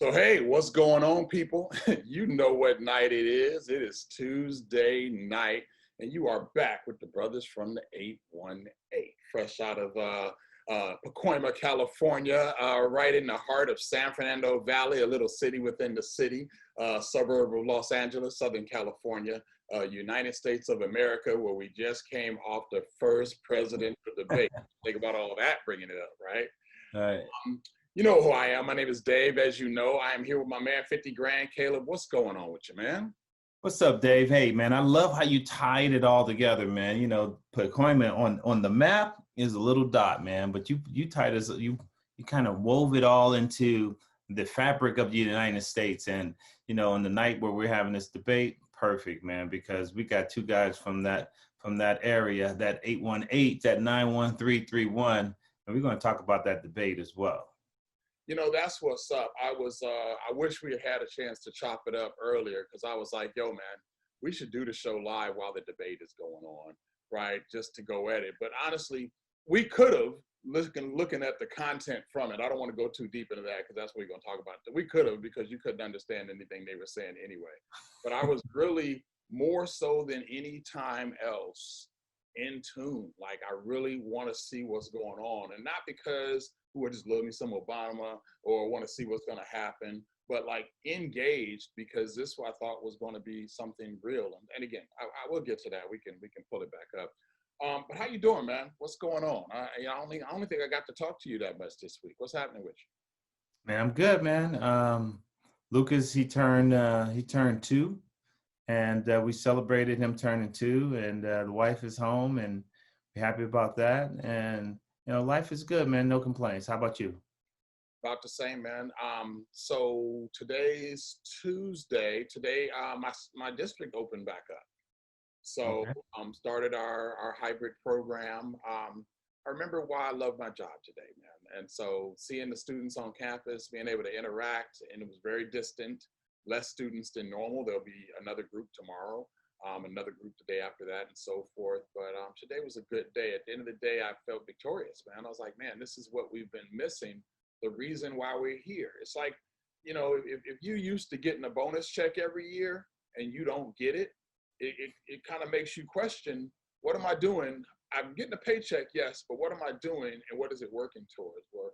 So, hey, what's going on, people? You know what night it is. It is Tuesday night, and you are back with the brothers from the 818, fresh out of Pacoima, California, right in the heart of San Fernando Valley, a little city within the city, suburb of Los Angeles, Southern California, United States of America, where we just came off the first presidential debate. Think about all that, bringing it up, right? All right. You know who I am. My name is Dave. As you know, I am here with my man, 50 Grand. Caleb, what's going on with you, man? What's up, Dave? Hey, man, I love how you tied it all together, man. You know, Pacoima on the map is a little dot, man, but you tied us you kind of wove it all into the fabric of the United States. And you know, on the night where we're having this debate, perfect, man, because we got two guys from that area, that 818, that 91331, and we're going to talk about that debate as well. You know, that's what's up. I wish we had a chance to chop it up earlier because I was like, yo, man, we should do the show live while the debate is going on, right? Just to go at it. But honestly, we could have, looking at the content from it. I don't want to go too deep into that because that's what we're going to talk about. We could have, because you couldn't understand anything they were saying anyway. But I was really more so than any time else in tune. Like, I really want to see what's going on, and not because who just love me some Obama or want to see what's going to happen, but like engaged because this what I thought was going to be something real. And again, I will get to that. We can pull it back up. But how you doing, man? What's going on? I only think I got to talk to you that much this week. What's happening with you? Man, I'm good, man. Lucas, he turned 2, and we celebrated him turning 2, and the wife is home, and we're happy about that. And you know, life is good, man. No complaints. How about you? About the same, man. So today's Tuesday. Today, my district opened back up. So Okay. started our hybrid program. I remember why I love my job today, man. And so seeing the students on campus, being able to interact, and it was very distant, less students than normal. There'll be another group tomorrow, another group the day after that, and so forth. But today was a good day. At the end of the day, I felt victorious, man. I was like, man, this is what we've been missing. The reason why we're here. It's like, you know, if you used to getting a bonus check every year and you don't get it, it kind of makes you question, what am I doing? I'm getting a paycheck, yes, but what am I doing and what is it working towards? Well,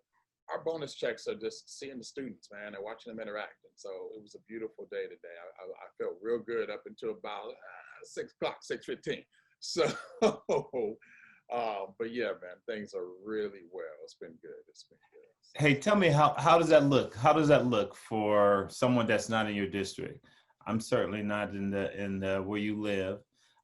our bonus checks are just seeing the students, man, and watching them interact. And so it was a beautiful day today. I felt real good up until about 6 o'clock, 6:15. So, but yeah, man, things are really well. It's been good. It's been good. Hey, tell me how does that look? How does that look for someone that's not in your district? I'm certainly not in the where you live,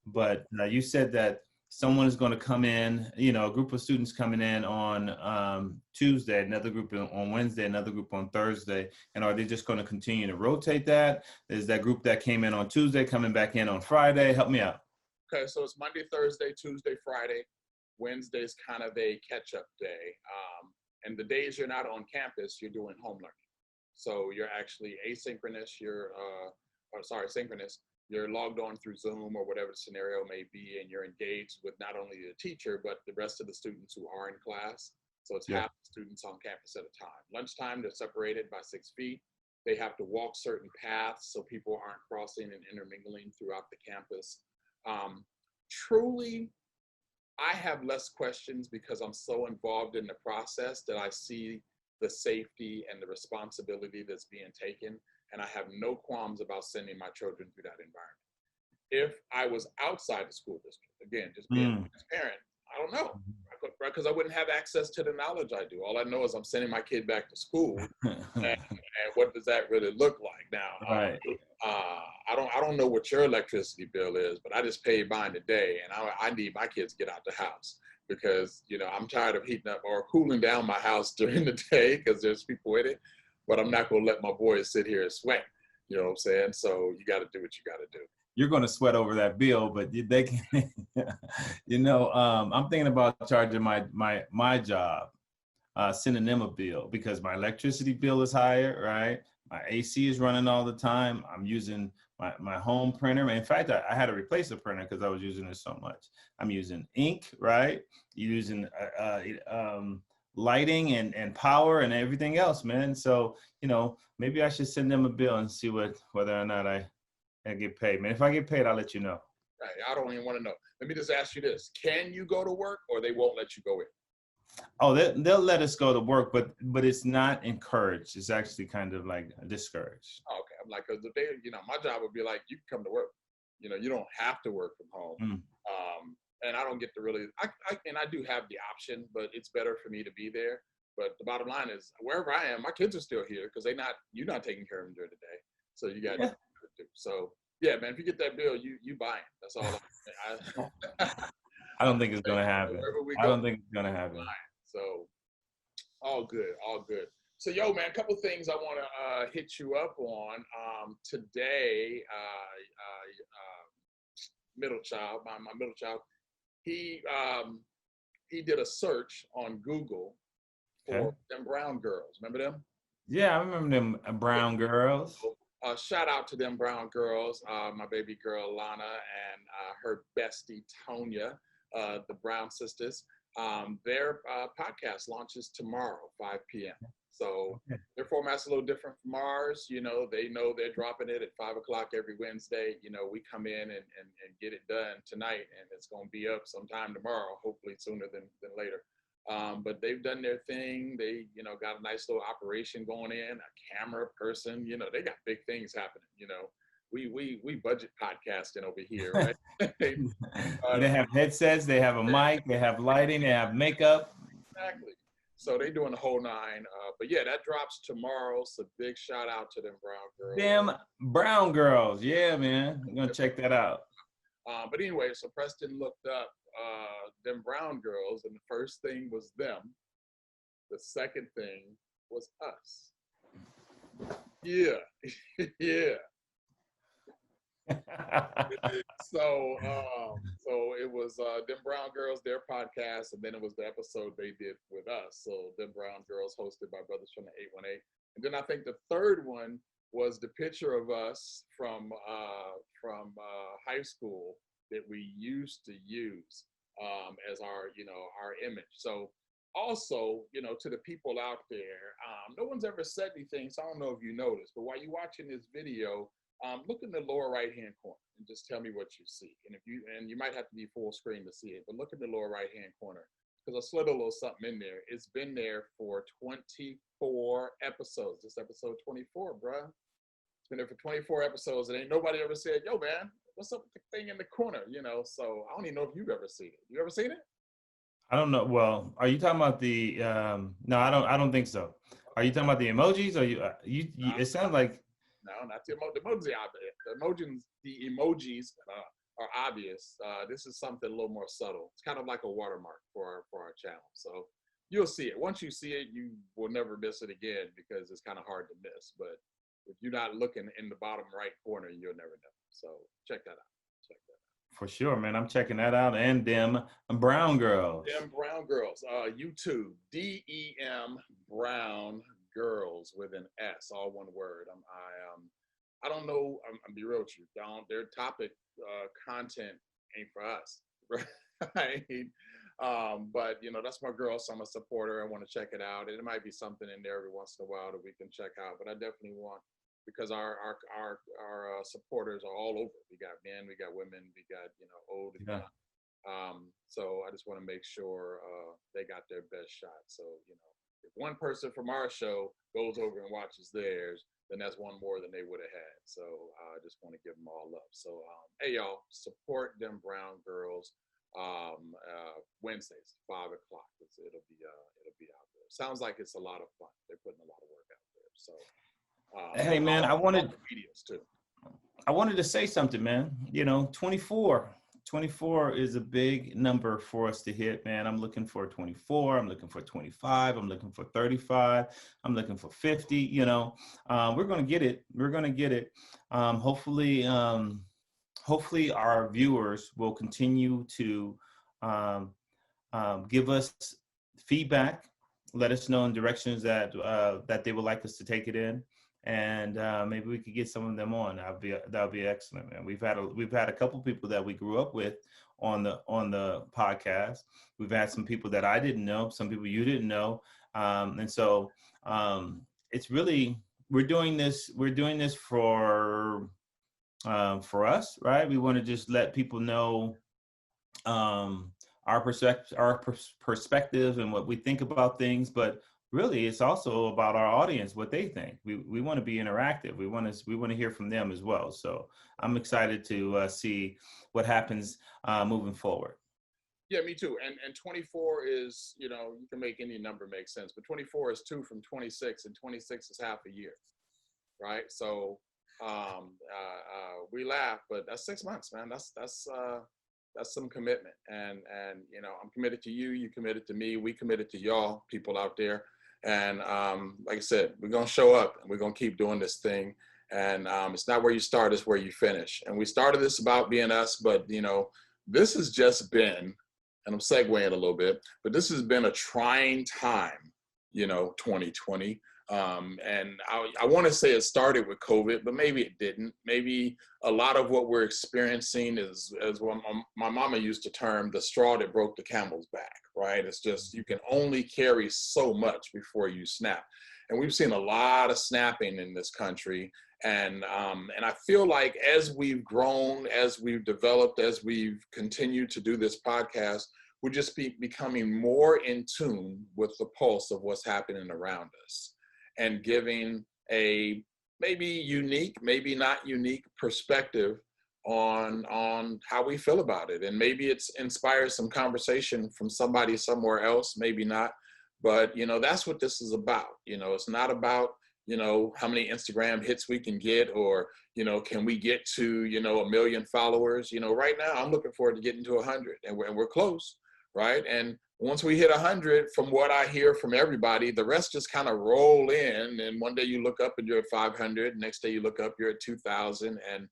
but you said that someone is going to come in. You know, a group of students coming in on Tuesday, another group on Wednesday, another group on Thursday, and are they just going to continue to rotate that? Is that group that came in on Tuesday coming back in on Friday? Help me out. Okay, so it's Monday, Thursday, Tuesday, Friday. Wednesday's kind of a catch-up day. And the days you're not on campus, you're doing home learning. So you're actually asynchronous, synchronous. You're logged on through Zoom or whatever the scenario may be, and you're engaged with not only the teacher, but the rest of the students who are in class. So it's Yeah. half the students on campus at a time. Lunchtime, they're separated by 6 feet. They have to walk certain paths so people aren't crossing and intermingling throughout the campus. Truly, I have less questions because I'm so involved in the process that I see the safety and the responsibility that's being taken. And I have no qualms about sending my children through that environment. If I was outside the school district, again, just being transparent, I don't know, because I wouldn't have access to the knowledge I do. All I know is I'm sending my kid back to school, and what does that really look like? Now, Right. I don't know what your electricity bill is, but I just paid mine today, and I need my kids to get out the house because, you know, I'm tired of heating up or cooling down my house during the day because there's people in it, but I'm not going to let my boys sit here and sweat. You know what I'm saying? So you got to do what you got to do. You're going to sweat over that bill, but they can, you know, I'm thinking about charging my job, sending them a bill because my electricity bill is higher, right? My AC is running all the time. I'm using my home printer. In fact, I had to replace the printer because I was using it so much. I'm using ink, right? Using lighting and power and everything else, man. So, maybe I should send them a bill and see whether or not I get paid, man. If I get paid, I'll let you know. Right. I don't even want to know. Let me just ask you this. Can you go to work or they won't let you go in? Oh, they'll let us go to work, but it's not encouraged. It's actually kind of like discouraged. Oh, okay. I'm like, because if they, my job would be like, you can come to work. You don't have to work from home. Mm. And I don't get to really, and I do have the option, but it's better for me to be there. But the bottom line is, wherever I am, my kids are still here because you're not taking care of them during the day. So you got to do. So yeah, man, if you get that bill, you buy it. That's all. I don't think it's gonna happen. I don't think it's gonna happen. So all good, all good. So yo, man, a couple of things I want to hit you up on. Today, middle child, my middle child, he did a search on Google for them brown girls. Remember them? Yeah, I remember them brown girls. Shout out to them brown girls, my baby girl Lana and her bestie Tonya, the Brown sisters. Their podcast launches tomorrow, 5 p.m. So their format's a little different from ours. They know they're dropping it at 5 o'clock every Wednesday. We come in and get it done tonight, and it's going to be up sometime tomorrow, hopefully sooner than later. But they've done their thing. They, got a nice little operation going in, a camera person, they got big things happening. We budget podcasting over here, right? They have headsets, they have a mic, they have lighting, they have makeup. Exactly. So they doing the whole nine. But yeah, that drops tomorrow. So big shout out to them brown girls. Them brown girls. Yeah, man. I'm gonna check that out. But anyway, so Preston looked up them brown girls, and the first thing was them. The second thing was us. Yeah. Yeah. So it was them brown girls, their podcast, and then it was the episode they did with us. So them brown girls, hosted by brothers from the 818. And then I think the third one was the picture of us from high school that we used to use as our image. So also, to the people out there, no one's ever said anything, so I don't know if you noticed, but while you're watching this video, look in the lower right-hand corner and just tell me what you see. And you might have to be full screen to see it, but look in the lower right-hand corner because I slid a little something in there. It's been there for 24 episodes. This episode 24, bruh. It's been there for 24 episodes, and ain't nobody ever said, yo, man, what's up with the thing in the corner? So I don't even know if you've ever seen it. You ever seen it? I don't know. Well, are you talking about the, no, I don't think so. Are you talking about the emojis or you it sounds like. No, not the emojis. The emojis are obvious. This is something a little more subtle. It's kind of like a watermark for our channel. So you'll see it. Once you see it, you will never miss it again because it's kind of hard to miss. But if you're not looking in the bottom right corner, you'll never know. So check that out. For sure, man. I'm checking that out. And them brown girls. Them brown girls. YouTube, DEM Brown Girls with an S, all one word. I don't know. I'm be real with you. Their topic content ain't for us, right? But that's my girl, so I'm a supporter. I want to check it out. It might be something in there every once in a while that we can check out. But I definitely want, because our supporters are all over. We got men, we got women, we got old and young. So I just want to make sure they got their best shot. So if one person from our show goes over and watches theirs, then that's one more than they would have had. So I just want to give them all love. So hey y'all, support them brown girls. Wednesdays, 5 o'clock. It'll be out there. Sounds like it's a lot of fun. They're putting a lot of work out there. So hey man, I wanted to say something, man. 24 is a big number for us to hit, man. I'm looking for 24. I'm looking for 25. I'm looking for 35. I'm looking for 50. We're going to get it. We're going to get it. Hopefully our viewers will continue to give us feedback, let us know in directions that they would like us to take it in. and maybe we could get some of them on. That'll be excellent, man. We've had a couple people that we grew up with on the podcast. We've had some people that I didn't know, some people you didn't know, and so it's really we're doing this for us, right? We want to just let people know our perspective and what we think about things, but really it's also about our audience, what they think. We want to be interactive. We want to hear from them as well. So I'm excited to see what happens moving forward. Yeah, me too. And 24 is, you can make any number make sense, but 24 is 2 from 26, and 26 is half a year, right? So we laugh, but that's 6 months, man. That's some commitment, and I'm committed to you. You committed to me. We committed to y'all, people out there. And like I said, we're gonna show up, and we're gonna keep doing this thing. And it's not where you start; it's where you finish. And we started this about being us, but this has just been, and I'm segueing a little bit, but this has been a trying time, 2020. And I want to say it started with COVID, but maybe it didn't. Maybe a lot of what we're experiencing is, as what my mama used to term, the straw that broke the camel's back, right? It's just, you can only carry so much before you snap. And we've seen a lot of snapping in this country. And I feel like as we've grown, as we've developed, as we've continued to do this podcast, we're just becoming more in tune with the pulse of what's happening around us, and giving a maybe unique, maybe not unique perspective on how we feel about it. And maybe it's inspires some conversation from somebody somewhere else, maybe not. But, that's what this is about. It's not about, how many Instagram hits we can get, or, can we get to, 1 million followers? Right now I'm looking forward to getting to 100, and we're close, right? And once we hit 100, from what I hear from everybody, the rest just kind of roll in. And one day you look up and you're at 500. Next day you look up, you're at 2,000, and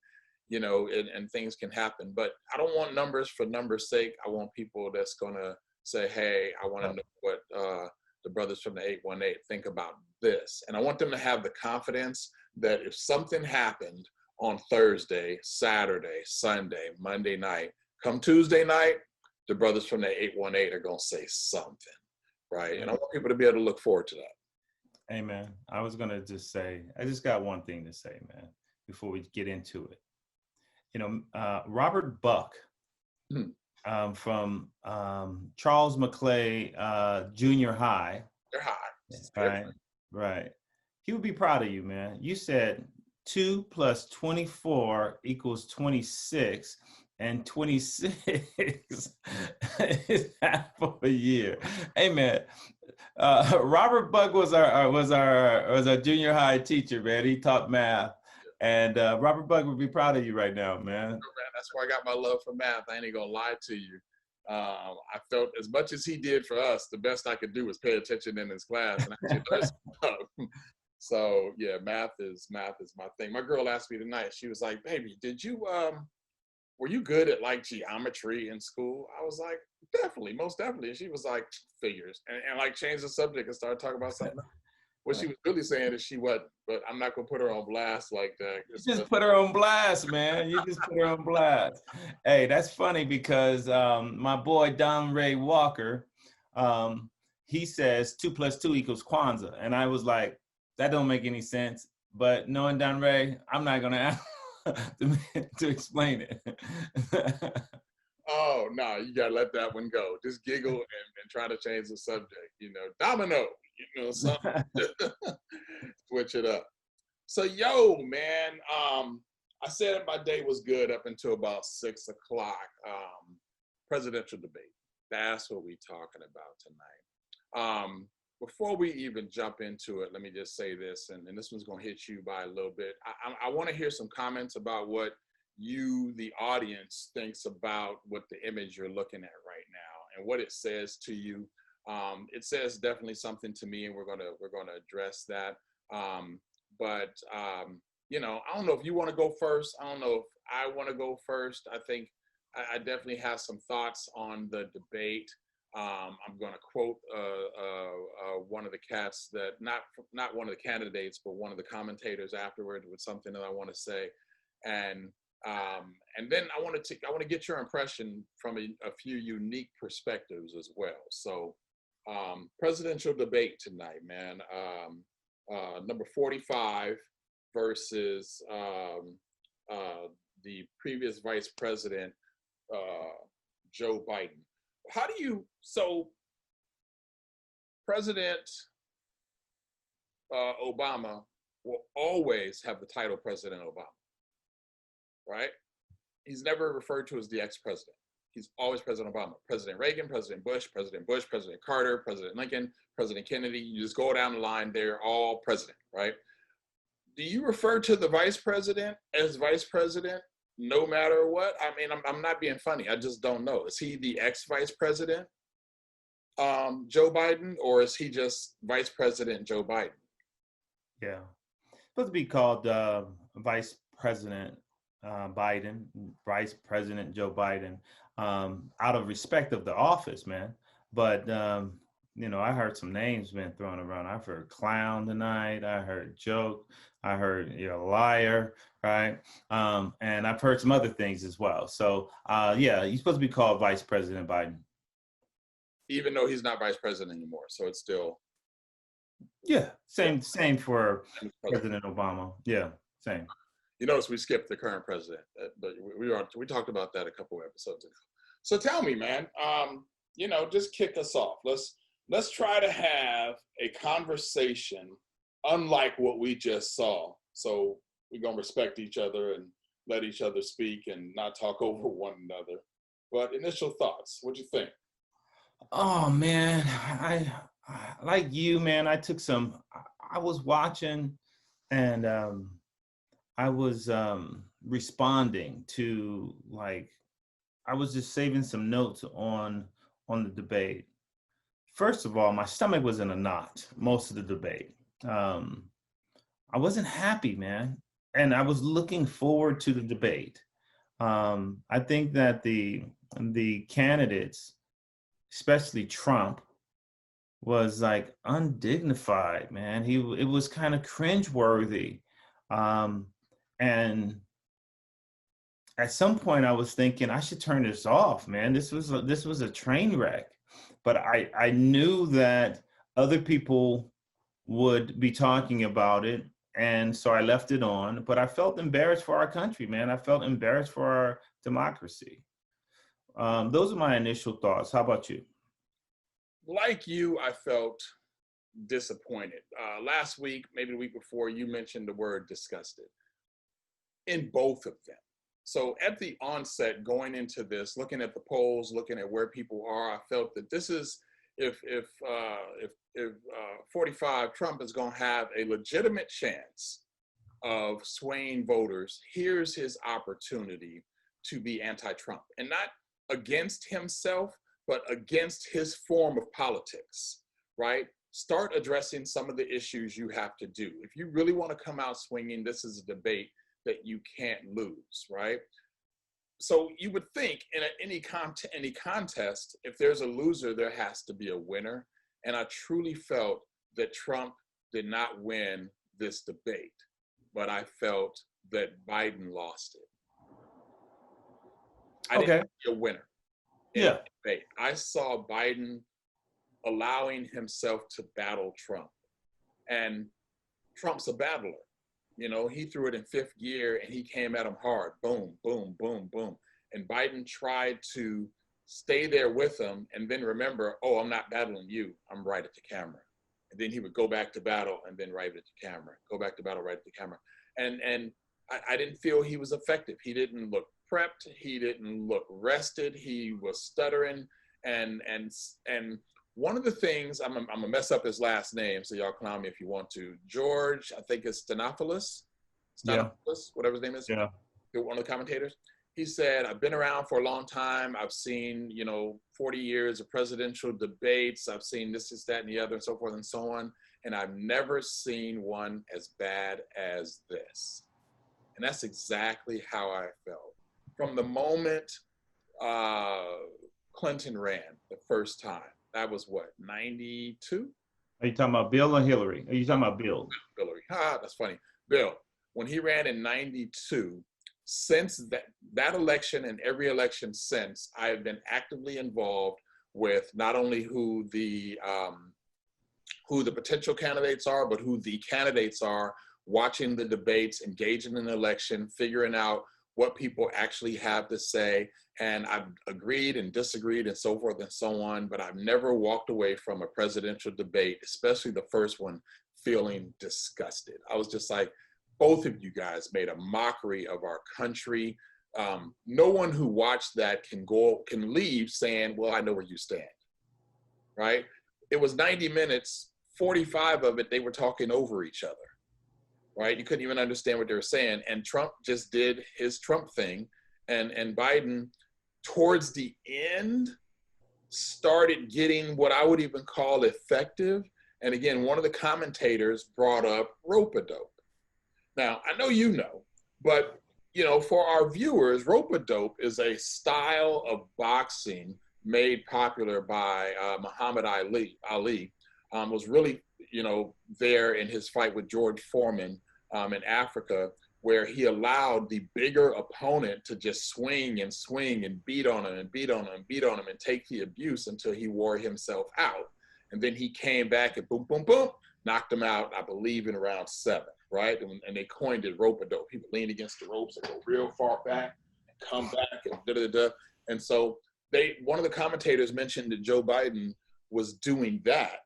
and things can happen. But I don't want numbers for numbers' sake. I want people that's gonna say, hey, I want to know what the brothers from the 818 think about this. And I want them to have the confidence that if something happened on Thursday, Saturday, Sunday, Monday night, come Tuesday night, the brothers from the 818 are going to say something, right? And I want people to be able to look forward to that. Amen. I was going to just say, I just got one thing to say, man, before we get into it. Robert Buck from Charles McClay Junior High. They're high. Right. He would be proud of you, man. You said 2 + 24 = 26. And 26 is half of a year. Hey man, Robert Buck was our junior high teacher, man. He taught math, and Robert Buck would be proud of you right now, man. That's where I got my love for math. I ain't even gonna lie to you. I felt as much as he did for us, the best I could do was pay attention in his class, and actually learn stuff. So yeah, math is my thing. My girl asked me tonight. She was like, "Baby, did you were you good at like geometry in school?" I was like, definitely, most definitely. And she was like, figures, and like changed the subject and started talking about something. What she was really saying is she wasn't, but I'm not gonna put her on blast like that. You just put her on blast, man. You just put her on blast. Hey, that's funny because my boy Don Ray Walker, he says 2 + 2 = Kwanzaa, and I was like, that don't make any sense. But knowing Don Ray, I'm not gonna ask to explain it. Oh no, you gotta let that one go. Just giggle and try to change the subject. Domino. Something. Switch it up. So yo, man, I said my day was good up until about 6 o'clock. Presidential debate. That's what we're talking about tonight. Before we even jump into it, let me just say this, and this one's gonna hit you by a little bit. I want to hear some comments about what you, the audience, thinks about what the image you're looking at right now and what it says to you. It says definitely something to me, and we're gonna address that. But I don't know if you want to go first. I don't know if I want to go first. I think I definitely have some thoughts on the debate. I'm going to quote one of the cats that not one of the candidates, but one of the commentators afterwards with something that I want to say, and then I want to get your impression from a few unique perspectives as well. So, presidential debate tonight, man. Number 45 versus the previous vice president, Joe Biden. So President Obama will always have the title President Obama, right? He's never referred to as the ex-president. He's always President Obama. President Reagan, President Bush, President Carter, President Lincoln, President Kennedy. You just go down the line, they're all president, right? Do you refer to the vice president as vice president no matter what? I mean, I'm not being funny. I just don't know. Is he the ex-vice president, Joe Biden, or is he just Vice President Joe Biden? Yeah. Supposed to be called Vice President Biden, Vice President Joe Biden, out of respect of the office, man. But, I heard some names been thrown around. I've heard clown tonight. I heard joke. I heard liar, right? And I've heard some other things as well. So, he's supposed to be called Vice President Biden. Even though he's not vice president anymore. So it's still. Yeah, same for President Obama. Yeah, same. You notice we skipped the current president, but we talked about that a couple of episodes ago. So tell me, man, just kick us off. Let's try to have a conversation unlike what we just saw. So we're gonna respect each other and let each other speak and not talk over one another. But initial thoughts, what do you think? Oh man, I like you, man. I was watching and I was responding to, I was just saving some notes on the debate. First of all, my stomach was in a knot most of the debate. I wasn't happy, man. And I was looking forward to the debate. I think that the candidates, especially Trump, was undignified, man. It was kind of cringeworthy. And at some point I was thinking I should turn this off, man. This was a train wreck. But I knew that other people would be talking about it. And so I left it on, but I felt embarrassed for our country, man. I felt embarrassed for our democracy. Those are my initial thoughts. How about you? Like you, I felt disappointed. Last week, maybe the week before, you mentioned the word disgusted in both of them. So at the onset, going into this, looking at the polls, looking at where people are, I felt that this is, if 45 Trump is going to have a legitimate chance of swaying voters, here's his opportunity to be anti-Trump, and not against himself, but against his form of politics, right? Start addressing some of the issues you have to do. If you really want to come out swinging, this is a debate that you can't lose, right? So you would think in any contest, if there's a loser, there has to be a winner. And I truly felt that Trump did not win this debate, but I felt that Biden lost it. I didn't see a winner. Yeah. Debate. I saw Biden allowing himself to battle Trump. And Trump's a battler. He threw it in fifth gear and he came at him hard. Boom, boom, boom, boom. And Biden tried to stay there with him and then remember, oh, I'm not battling you. I'm right at the camera. And then he would go back to battle and then right at the camera. Go back to battle, right at the camera. And I didn't feel he was effective. He didn't look prepped. He didn't look rested. He was stuttering. And one of the things, I'm gonna mess up his last name, so y'all clown me if you want to. George, I think it's Stephanopoulos, whatever his name is. Yeah. One of the commentators. He said, I've been around for a long time. I've seen, 40 years of presidential debates. I've seen this, that, and the other, and so forth and so on. And I've never seen one as bad as this. And that's exactly how I felt. From the moment Clinton ran the first time. That was what, 92? Are you talking about Bill or Hillary? Are you talking about Bill? Hillary. Ha, that's funny. Bill, when he ran in 92, since that election and every election since, I have been actively involved with not only who the potential candidates are, but who the candidates are, watching the debates, engaging in the election, figuring out what people actually have to say. And I've agreed and disagreed and so forth and so on, but I've never walked away from a presidential debate, especially the first one, feeling disgusted. I was just like, both of you guys made a mockery of our country. No one who watched that can leave saying, well, I know where you stand, right? It was 90 minutes, 45 of it, they were talking over each other, right? You couldn't even understand what they were saying. And Trump just did his Trump thing. And Biden, towards the end, started getting what I would even call effective. And again, one of the commentators brought up rope-a-dope. Now, I know you know, but for our viewers, rope-a-dope is a style of boxing made popular by Muhammad Ali. Was really, there in his fight with George Foreman in Africa, where he allowed the bigger opponent to just swing and swing and beat on him and beat on him and beat on him and take the abuse until he wore himself out. And then he came back and boom, boom, boom, knocked him out, I believe, in round 7, right? And they coined it rope-a-dope. People lean against the ropes and go real far back and come back and da-da-da. And so one of the commentators mentioned that Joe Biden was doing that,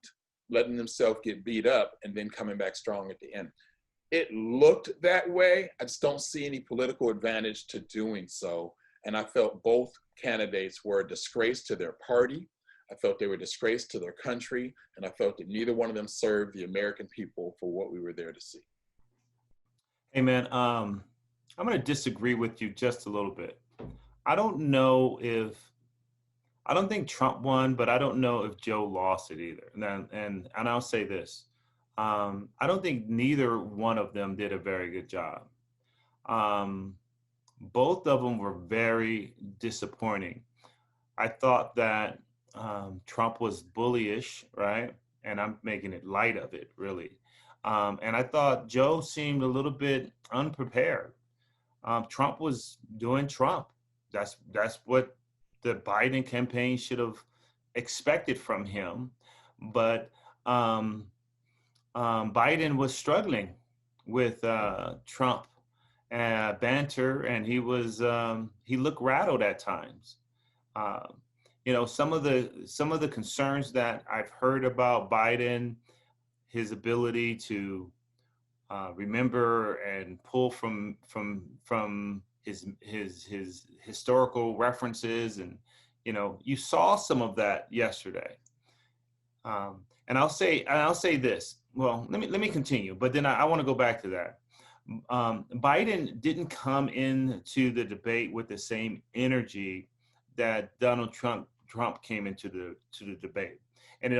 letting himself get beat up and then coming back strong at the end. It looked that way. I just don't see any political advantage to doing so. And I felt both candidates were a disgrace to their party. I felt they were a disgrace to their country. And I felt that neither one of them served the American people for what we were there to see. Hey, man, I'm going to disagree with you just a little bit. I don't think Trump won, but I don't know if Joe lost it either. And I'll say this. I don't think neither one of them did a very good job. Both of them were very disappointing. I thought that Trump was bullyish, right? And I'm making it light of it, really. And I thought Joe seemed a little bit unprepared. Trump was doing Trump. That's what the Biden campaign should have expected from him. But Biden was struggling with Trump banter, and he looked rattled at times. Some of the concerns that I've heard about Biden, his ability to remember and pull from his historical references, and you saw some of that yesterday. And I'll say this. Well, let me continue, but then I want to go back to that. Biden didn't come into the debate with the same energy that Donald Trump came into the debate. And it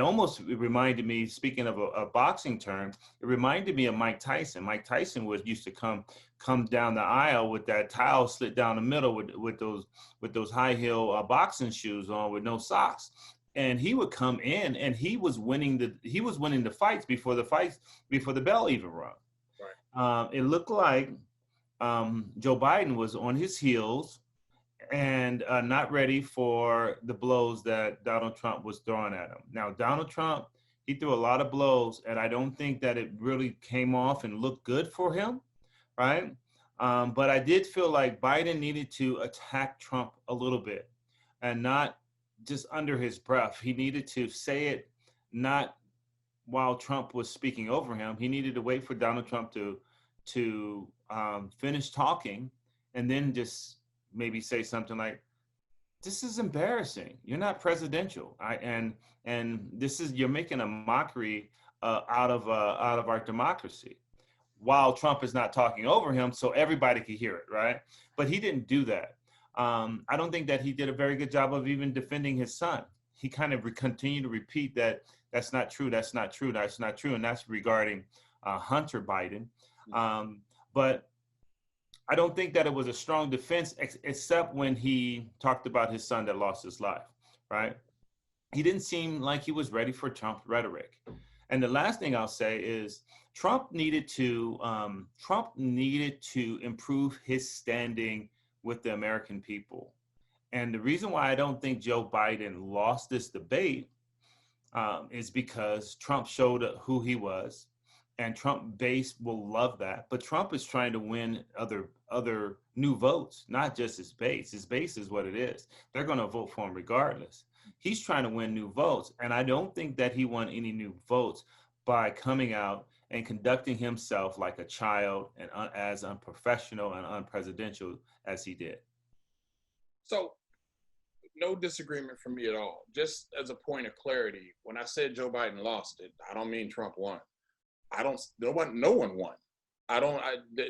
reminded me, speaking of a boxing term, it reminded me of Mike Tyson. Mike Tyson used to come down the aisle with that towel slit down the middle with those high heel boxing shoes on with no socks. And he would come in and he was winning the fights before the bell even rung. Right. It looked like Joe Biden was on his heels and not ready for the blows that Donald Trump was throwing at him. Now, Donald Trump, he threw a lot of blows, and I don't think that it really came off and looked good for him, right? But I did feel like Biden needed to attack Trump a little bit and not just under his breath. He needed to say it not while Trump was speaking over him. He needed to wait for Donald Trump to finish talking and then just maybe say something like, "This is embarrassing. You're not presidential. And you're making a mockery out of our democracy," while Trump is not talking over him, so everybody could hear it, right? But he didn't do that. I don't think that he did a very good job of even defending his son. He kind of continued to repeat that that's not true, that's not true, that's not true, and that's regarding Hunter Biden. But I don't think that it was a strong defense, except when he talked about his son that lost his life, right? He didn't seem like he was ready for Trump rhetoric. And the last thing I'll say is Trump needed to improve his standing with the American people. And the reason why I don't think Joe Biden lost this debate is because Trump showed who he was, and Trump base will love that. But Trump is trying to win other new votes, not just his base. His base is what it is. They're going to vote for him regardless. He's trying to win new votes, and I don't think that he won any new votes by coming out and conducting himself like a child and as unprofessional and unpresidential as he did. So, no disagreement from me at all. Just as a point of clarity, when I said Joe Biden lost it, I don't mean Trump won. No one won.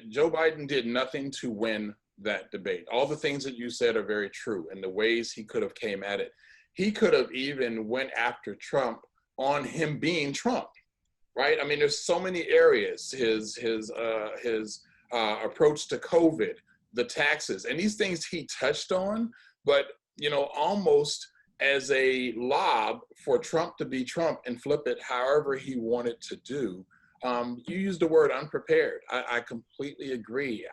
Joe Biden did nothing to win that debate. All the things that you said are very true, and the ways he could have came at it. He could have even went after Trump on him being Trump, right? I mean, there's so many areas, his approach to COVID, the taxes, and these things he touched on, but, almost as a lob for Trump to be Trump and flip it however he wanted to do. You used the word unprepared. I completely agree.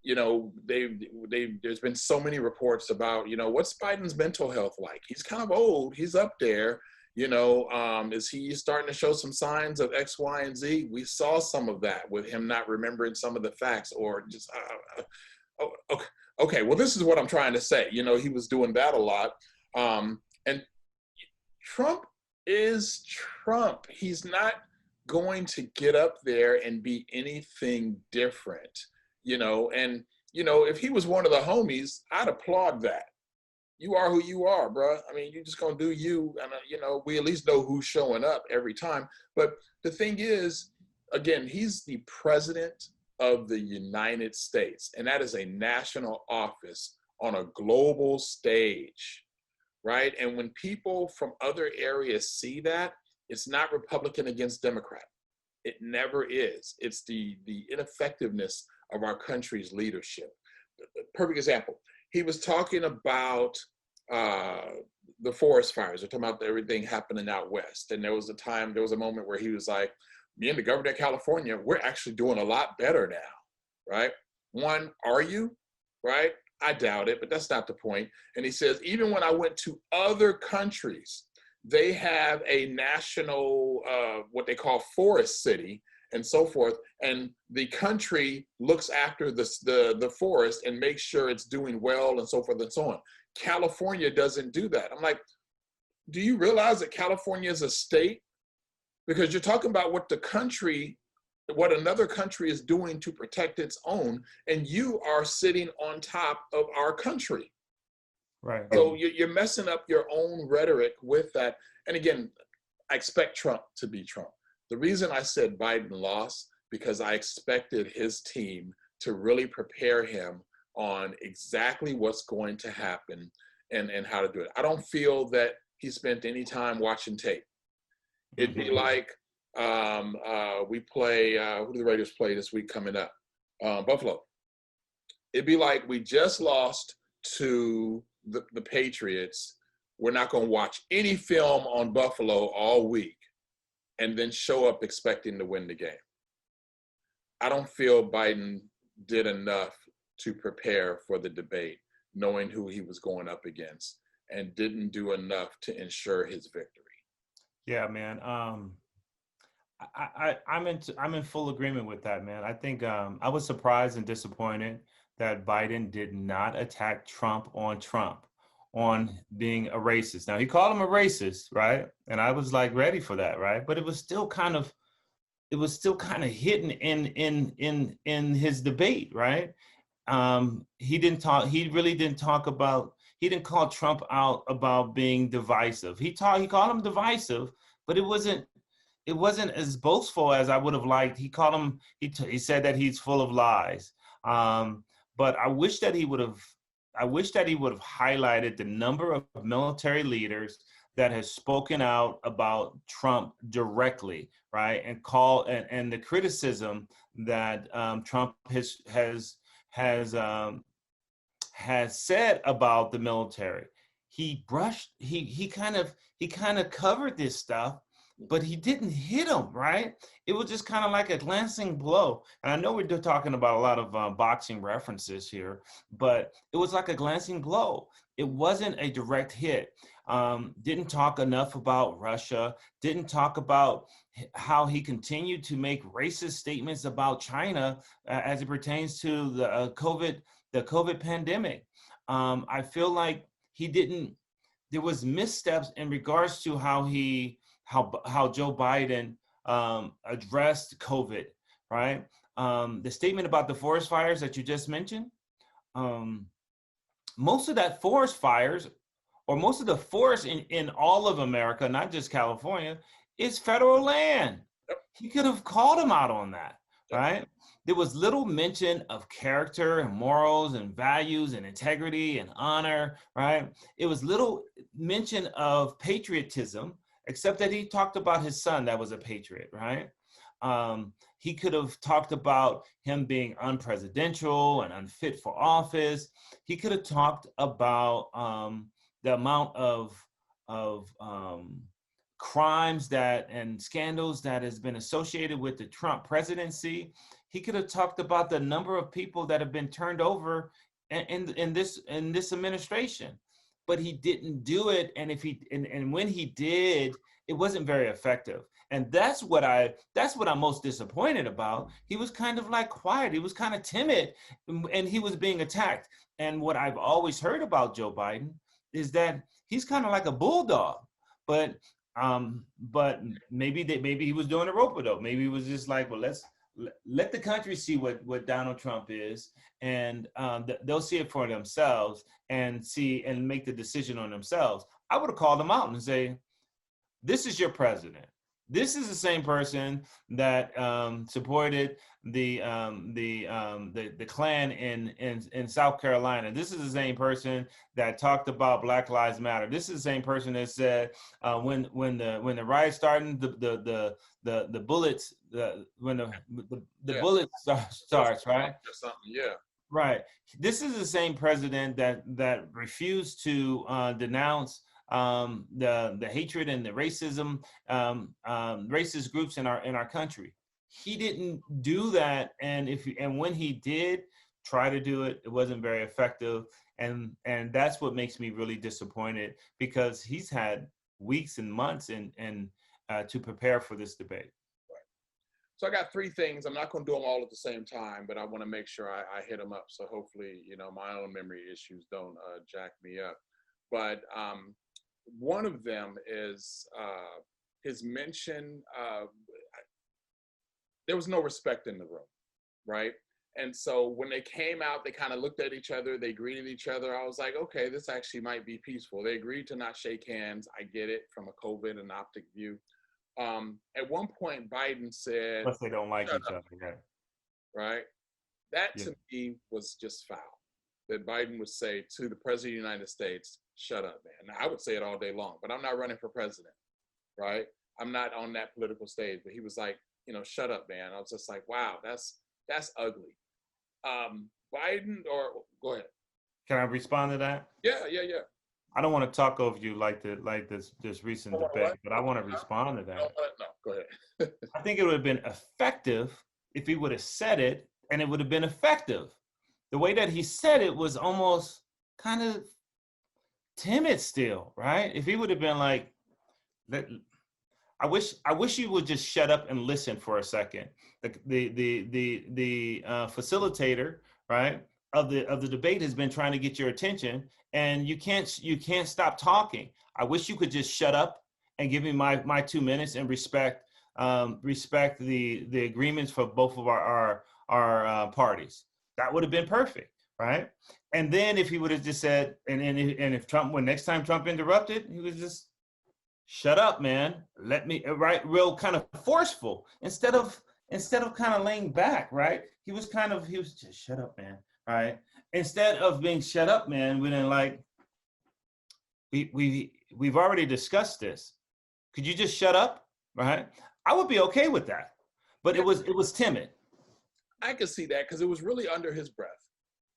There's been so many reports about, what's Biden's mental health like? He's kind of old. He's up there. Is he starting to show some signs of X, Y, and Z? We saw some of that with him not remembering some of the facts or just, okay, well, this is what I'm trying to say. He was doing that a lot. And Trump is Trump. He's not going to get up there and be anything different, if he was one of the homies, I'd applaud that. You are who you are, bro. I mean, you're just going to do you. And, we at least know who's showing up every time. But the thing is, again, he's the president of the United States, and that is a national office on a global stage, right? And when people from other areas see that, it's not Republican against Democrat. It never is. It's the ineffectiveness of our country's leadership. Perfect example. He was talking about the forest fires. They're talking about everything happening out west. And there was a moment where he was like, me and the governor of California, we're actually doing a lot better now, right? One, are you, right? I doubt it, but that's not the point. And he says, even when I went to other countries, they have a national, what they call forest city and so forth. And the country looks after the forest and makes sure it's doing well and so forth and so on. California doesn't do that. I'm like, do you realize that California is a state? Because you're talking about what another country is doing to protect its own, and you are sitting on top of our country. Right. So you're messing up your own rhetoric with that. And again, I expect Trump to be Trump. The reason I said Biden lost, because I expected his team to really prepare him on exactly what's going to happen and how to do it. I don't feel that he spent any time watching tape. It'd be like we play, who do the Raiders play this week coming up? Buffalo. It'd be like we just lost to the Patriots. We're not going to watch any film on Buffalo all week and then show up expecting to win the game. I don't feel Biden did enough to prepare for the debate, knowing who he was going up against, and didn't do enough to ensure his victory. Yeah, man. I'm in full agreement with that, man. I think I was surprised and disappointed that Biden did not attack Trump on being a racist. Now, he called him a racist, right? And I was like ready for that, right? But it was still kind of hidden in his debate, right? He didn't call Trump out about being divisive. He called him divisive, but it wasn't as boastful as I would have liked. He called him, he said that he's full of lies. But I wish that he would have highlighted the number of military leaders that has spoken out about Trump directly, right? And the criticism that Trump has said about the military. he kind of covered this stuff, but he didn't hit him, right? It was just kind of like a glancing blow. And I know we're talking about a lot of boxing references here, but it was like a glancing blow. It wasn't a direct hit. Didn't talk enough about Russia, didn't talk about how he continued to make racist statements about China as it pertains to the COVID pandemic. I feel like he didn't, there was missteps in regards to how Joe Biden addressed COVID, right? The statement about the forest fires that you just mentioned, most of that forest fires, or most of the forest in all of America, not just California, is federal land. He could have called him out on that, right? There was little mention of character and morals and values and integrity and honor, right? It was little mention of patriotism, except that he talked about his son that was a patriot, right? He could have talked about him being unpresidential and unfit for office. He could have talked about the amount of crimes and scandals that has been associated with the Trump presidency. He could have talked about the number of people that have been turned over in this administration, but he didn't do it. And when he did, it wasn't very effective. And that's what I'm most disappointed about. He was kind of like quiet. He was kind of timid, and he was being attacked. And what I've always heard about Joe Biden is that he's kind of like a bulldog, but maybe he was doing a rope-a-dope. Maybe he was just like, well, let the country see what Donald Trump is, and they'll see it for themselves and make the decision on themselves. I would have called him out and say, this is your president. This is the same person that supported the Klan in South Carolina. This is the same person that talked about Black Lives Matter. This is the same person that said when the riot started, the bullets when the bullets starts, right? Yeah. Right. This is the same president that refused to denounce the hatred and the racism, racist groups in our country. He didn't do that, and when he did try to do it, it wasn't very effective, and that's what makes me really disappointed, because he's had weeks and months and to prepare for this debate. Right. So I got three things. I'm not going to do them all at the same time, but I want to make sure I hit them up. So hopefully, my own memory issues don't jack me up. But one of them is his mention of there was no respect in the room, right? And so when they came out, they kind of looked at each other, they greeted each other. I was like, okay, this actually might be peaceful. They agreed to not shake hands. I get it from a COVID and optic view. At one point, Biden said, plus they don't like each other, right? That to me was just foul. That Biden would say to the president of the United States, shut up, man. Now, I would say it all day long, but I'm not running for president, right? I'm not on that political stage. But he was like, shut up, man. I was just like, wow, that's ugly. Biden, or go ahead. Can I respond to that? Yeah. I don't want to talk over you like this recent debate, but I want to respond to that. No, go ahead. I think it would have been effective if he would have said it, and it would have been effective. The way that he said it was almost kind of timid still, right? If he would have been like, I wish you would just shut up and listen for a second. The facilitator, right, of the debate has been trying to get your attention, and you can't stop talking. I wish you could just shut up and give me my 2 minutes and respect the agreements for both of our parties. That would have been perfect, right? And then if he would have just said, and if Trump, when next time Trump interrupted, he was just, shut up, man. Let me, right? Real kind of forceful instead of kind of laying back, right? He was just shut up, man. Right? Instead of being shut up, man, we didn't like, we've already discussed this. Could you just shut up? Right? I would be okay with that. But it was timid. I could see that because it was really under his breath,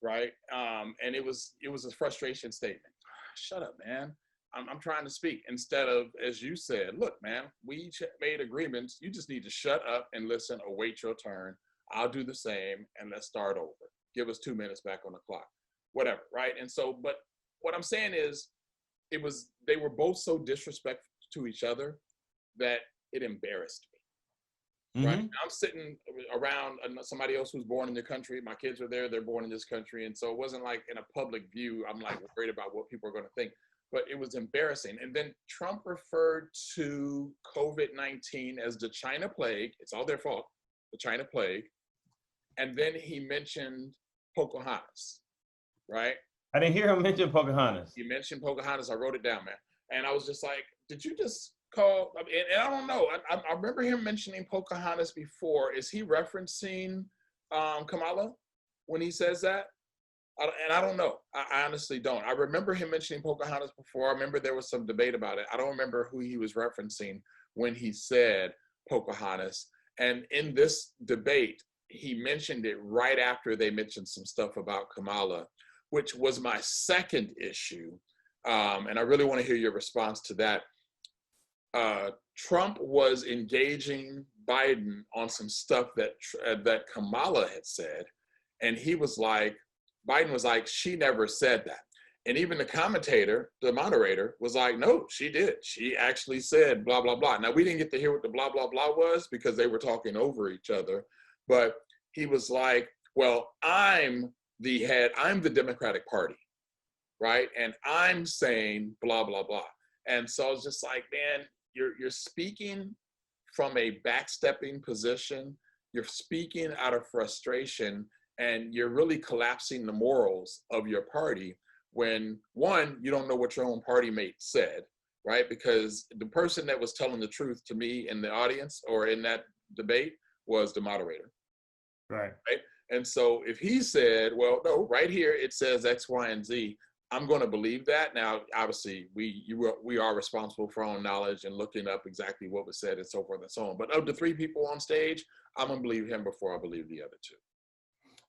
right? And it was a frustration statement. shut up, man. I'm trying to speak. Instead of, as you said, look, man, we each made agreements. You just need to shut up and listen, await your turn. I'll do the same, and let's start over. Give us 2 minutes back on the clock, whatever, right? And so, but what I'm saying is, they were both so disrespectful to each other that it embarrassed me, right? I'm sitting around somebody else who's born in the country. My kids are there, they're born in this country. And so it wasn't like in a public view, I'm like worried about what people are going to think, but it was embarrassing. And then Trump referred to COVID-19 as the China plague. It's all their fault, the China plague. And then he mentioned Pocahontas, right? I didn't hear him mention Pocahontas. You mentioned Pocahontas. I wrote it down, man. And I was just like, did you just call? And I don't know. I remember him mentioning Pocahontas before. Is he referencing Kamala when he says that? And I don't know. I honestly don't. I remember him mentioning Pocahontas before. I remember there was some debate about it. I don't remember who he was referencing when he said Pocahontas. And in this debate, he mentioned it right after they mentioned some stuff about Kamala, which was my second issue. And I really want to hear your response to that. Trump was engaging Biden on some stuff that Kamala had said. And he was like, Biden was like, she never said that. And even the commentator, the moderator, was like, no, she did. She actually said blah, blah, blah. Now, we didn't get to hear what the blah, blah, blah was because they were talking over each other. But he was like, well, I'm the Democratic Party, right? And I'm saying blah, blah, blah. And so I was just like, man, you're speaking from a backstepping position. You're speaking out of frustration, and you're really collapsing the morals of your party when, one, you don't know what your own party mate said, right? Because the person that was telling the truth to me in the audience or in that debate was the moderator. Right. And so if he said, well, no, right here it says X, Y, and Z, I'm going to believe that. Now, obviously, we are responsible for our own knowledge and looking up exactly what was said and so forth and so on. But of the three people on stage, I'm going to believe him before I believe the other two.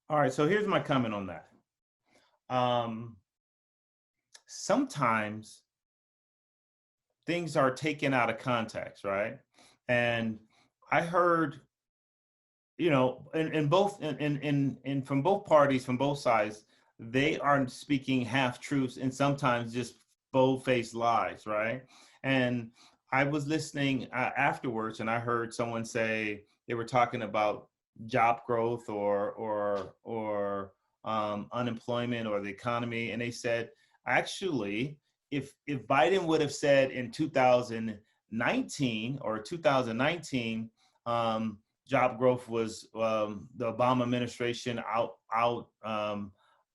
All right. So here's my comment on that. Sometimes things are taken out of context, right? And I heard, you know, in from both parties, from both sides, they are speaking half truths and sometimes just bold-faced lies, right? And I was listening afterwards, and I heard someone say they were talking about job growth or unemployment or the economy, and they said, actually, if Biden would have said in 2019 or 2019, job growth was the Obama administration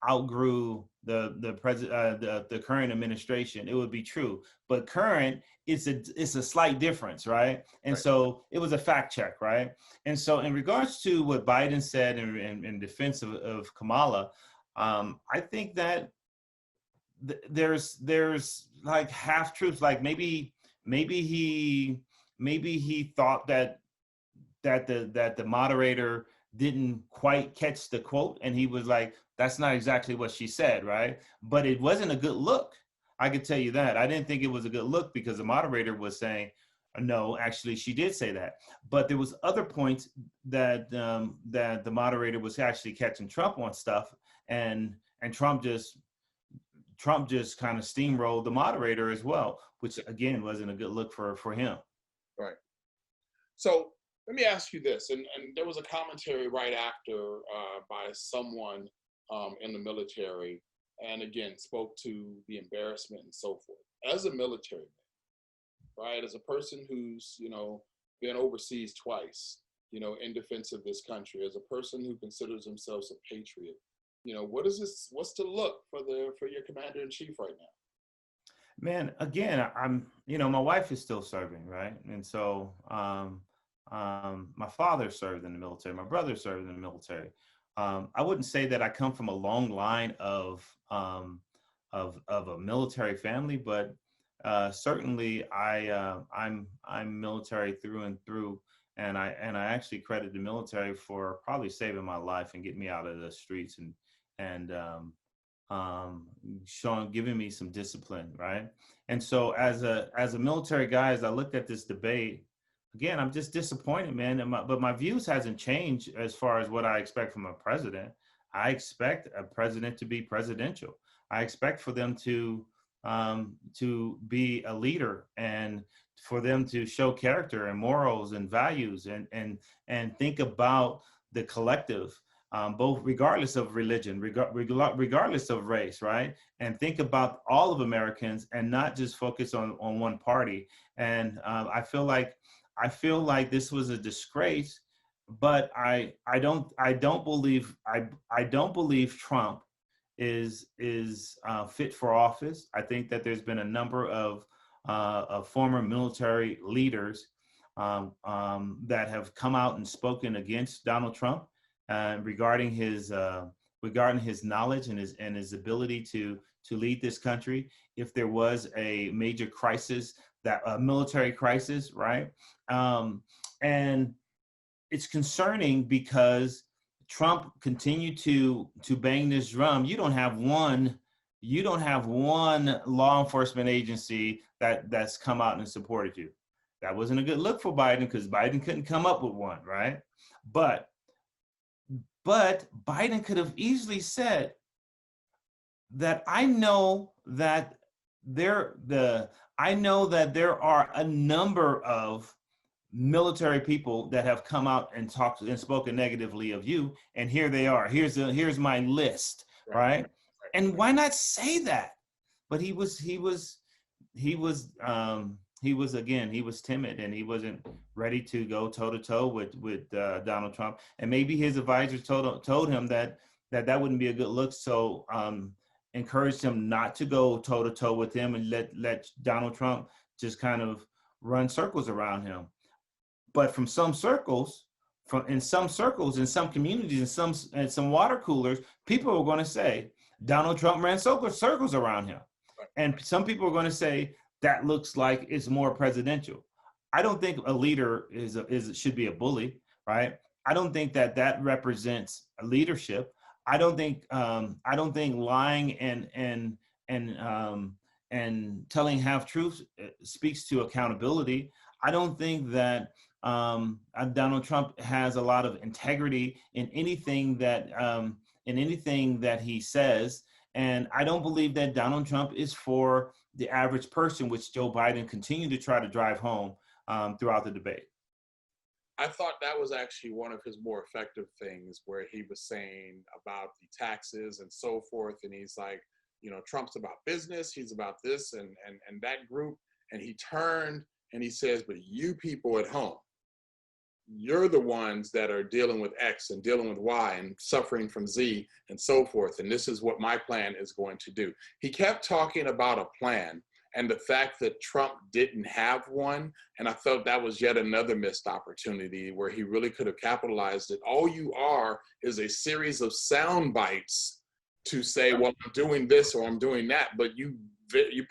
outgrew the current administration, it would be true. But current, it's a slight difference, right? And Right. so it was a fact check, right? And so in regards to what Biden said in defense of Kamala, I think that there's like half truths. Like maybe he thought that the moderator didn't quite catch the quote, and he was like, that's not exactly what she said, right? But it wasn't a good look. I could tell you that. I didn't think it was a good look because the moderator was saying, no, actually she did say that. But there was other points that that the moderator was actually catching Trump on stuff, and Trump just kind of steamrolled the moderator as well, which again wasn't a good look for him. Right. So let me ask you this, and there was a commentary right after by someone in the military, and again spoke to the embarrassment and so forth. As a military man, right, as a person who's been overseas twice, in defense of this country, as a person who considers themselves a patriot, what's the look for your commander in chief right now? Man, again, my wife is still serving, right, and so my father served in the military. My brother served in the military. I wouldn't say that I come from a long line of a military family, but certainly I'm military through and through, and I actually credit the military for probably saving my life and getting me out of the streets and giving me some discipline, right? And so as a military guy, as I looked at this debate, again, I'm just disappointed, man. But my views hasn't changed as far as what I expect from a president. I expect a president to be presidential. I expect for them to be a leader and for them to show character and morals and values and think about the collective, both regardless of religion, regardless of race, right? And think about all of Americans and not just focus on one party. And I feel like this was a disgrace, but I don't believe Trump is fit for office. I think that there's been a number of former military leaders that have come out and spoken against Donald Trump regarding his knowledge and his ability to lead this country if there was a major crisis, that a military crisis, right? And it's concerning because Trump continued to bang this drum. You don't have one law enforcement agency that's come out and supported you. That wasn't a good look for Biden because Biden couldn't come up with one, right? But Biden could have easily said that I know that there are a number of military people that have come out and talked and spoken negatively of you, and here they are. Here's my list, right? And why not say that? But he was timid, and he wasn't ready to go toe to toe with Donald Trump. And maybe his advisors told him that wouldn't be a good look. So encouraged him not to go toe to toe with him and let Donald Trump just kind of run circles around him. But in some circles, in some communities, in some water coolers, people are going to say Donald Trump ran circles around him, and some people are going to say that looks like it's more presidential. I don't think a leader should be a bully, right? I don't think that represents leadership. I don't think lying and telling half truths speaks to accountability. I don't think that Donald Trump has a lot of integrity in anything that he says, and I don't believe that Donald Trump is for the average person, which Joe Biden continued to try to drive home throughout the debate. I thought that was actually one of his more effective things, where he was saying about the taxes and so forth, and he's like, Trump's about business, he's about this and that group, and he turned and he says, but you people at home, you're the ones that are dealing with X and dealing with Y and suffering from Z and so forth. And this is what my plan is going to do. He kept talking about a plan and the fact that Trump didn't have one. And I felt that was yet another missed opportunity where he really could have capitalized it. All you are is a series of sound bites to say, well, I'm doing this or I'm doing that. But you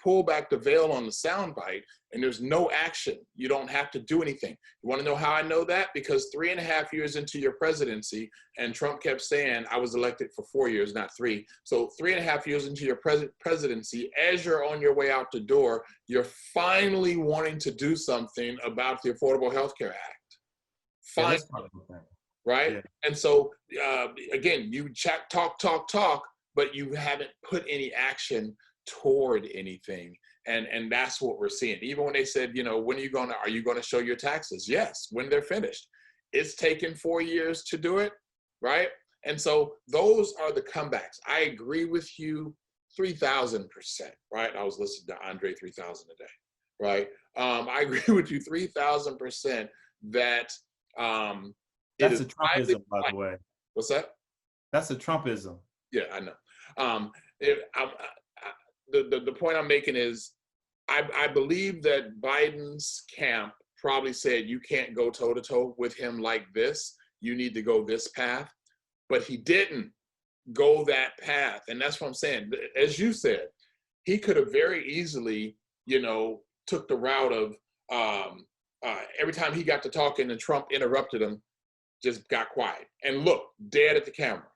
pull back the veil on the soundbite and there's no action. You don't have to do anything. You want to know how I know that? Because 3.5 years into your presidency, and Trump kept saying, I was elected for 4 years, not 3. So 3.5 years into your presidency, as you're on your way out the door, you're finally wanting to do something about the Affordable Health Care Act. Finally, right? Yeah. And so, again, you talk, but you haven't put any action toward anything, and that's what we're seeing. Even when they said, when are you going to show your taxes? Yes, when they're finished. It's taken 4 years to do it, right? And so those are the comebacks. I agree with you 3,000%, right? I was listening to Andre 3000 a day, right? I agree with you 3,000% that that's a Trumpism, by the way. What's that? That's a Trumpism. Yeah, I know. The point I'm making is I believe that Biden's camp probably said you can't go toe-to-toe with him like this. You need to go this path. But he didn't go that path. And that's what I'm saying. As you said, he could have very easily, took the route of every time he got to talking and Trump interrupted him, just got quiet and looked dead at the camera.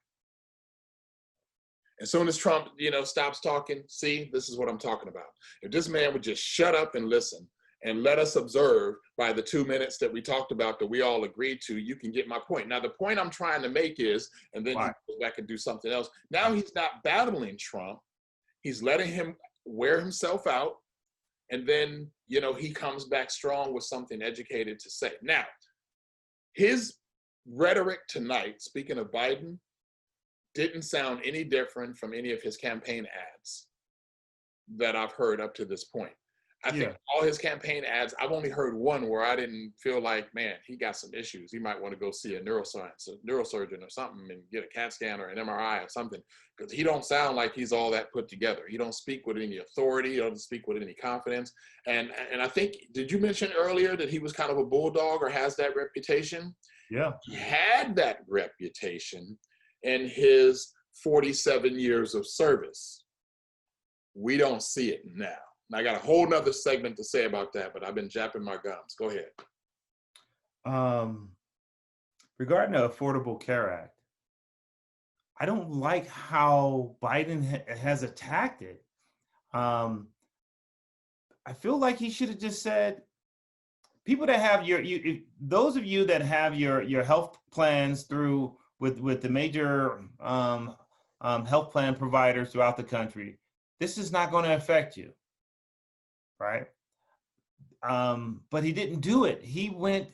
As soon as Trump, stops talking, see, this is what I'm talking about. If this man would just shut up and listen and let us observe by the 2 minutes that we talked about that we all agreed to, you can get my point. Now, the point I'm trying to make is, and then he goes back and do something else. Now he's not battling Trump. He's letting him wear himself out. And then, he comes back strong with something educated to say. Now, his rhetoric tonight, speaking of Biden, didn't sound any different from any of his campaign ads that I've heard up to this point. I think all his campaign ads, I've only heard one where I didn't feel like, man, he got some issues. He might want to go see a neurosurgeon or something and get a CAT scan or an MRI or something, because he don't sound like he's all that put together. He don't speak with any authority. He doesn't speak with any confidence. And I think, did you mention earlier that he was kind of a bulldog or has that reputation? Yeah. He had that reputation in his 47 years of service. We don't see it now. And I got a whole nother segment to say about that, but I've been japping my gums. Go ahead. Regarding the Affordable Care Act, I don't like how Biden has attacked it. I feel like he should have just said, people that have those of you that have your health plans through with the major health plan providers throughout the country, this is not going to affect you. Right. But he didn't do it. He went,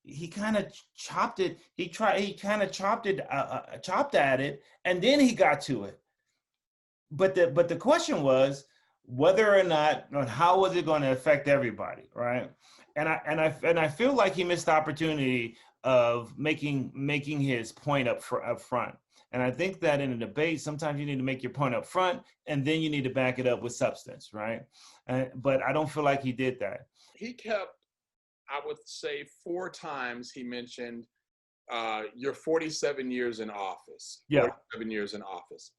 he kind of chopped it. He kind of chopped at it, and then he got to it. But the question was whether or not, or how was it going to affect everybody, right? And I feel like he missed the opportunity of making his point up front. And I think that in a debate, sometimes you need to make your point up front, and then you need to back it up with substance, right? But I don't feel like he did that. He kept, I would say 4 times he mentioned, you're 47 years in office. Yeah. 47 years in office.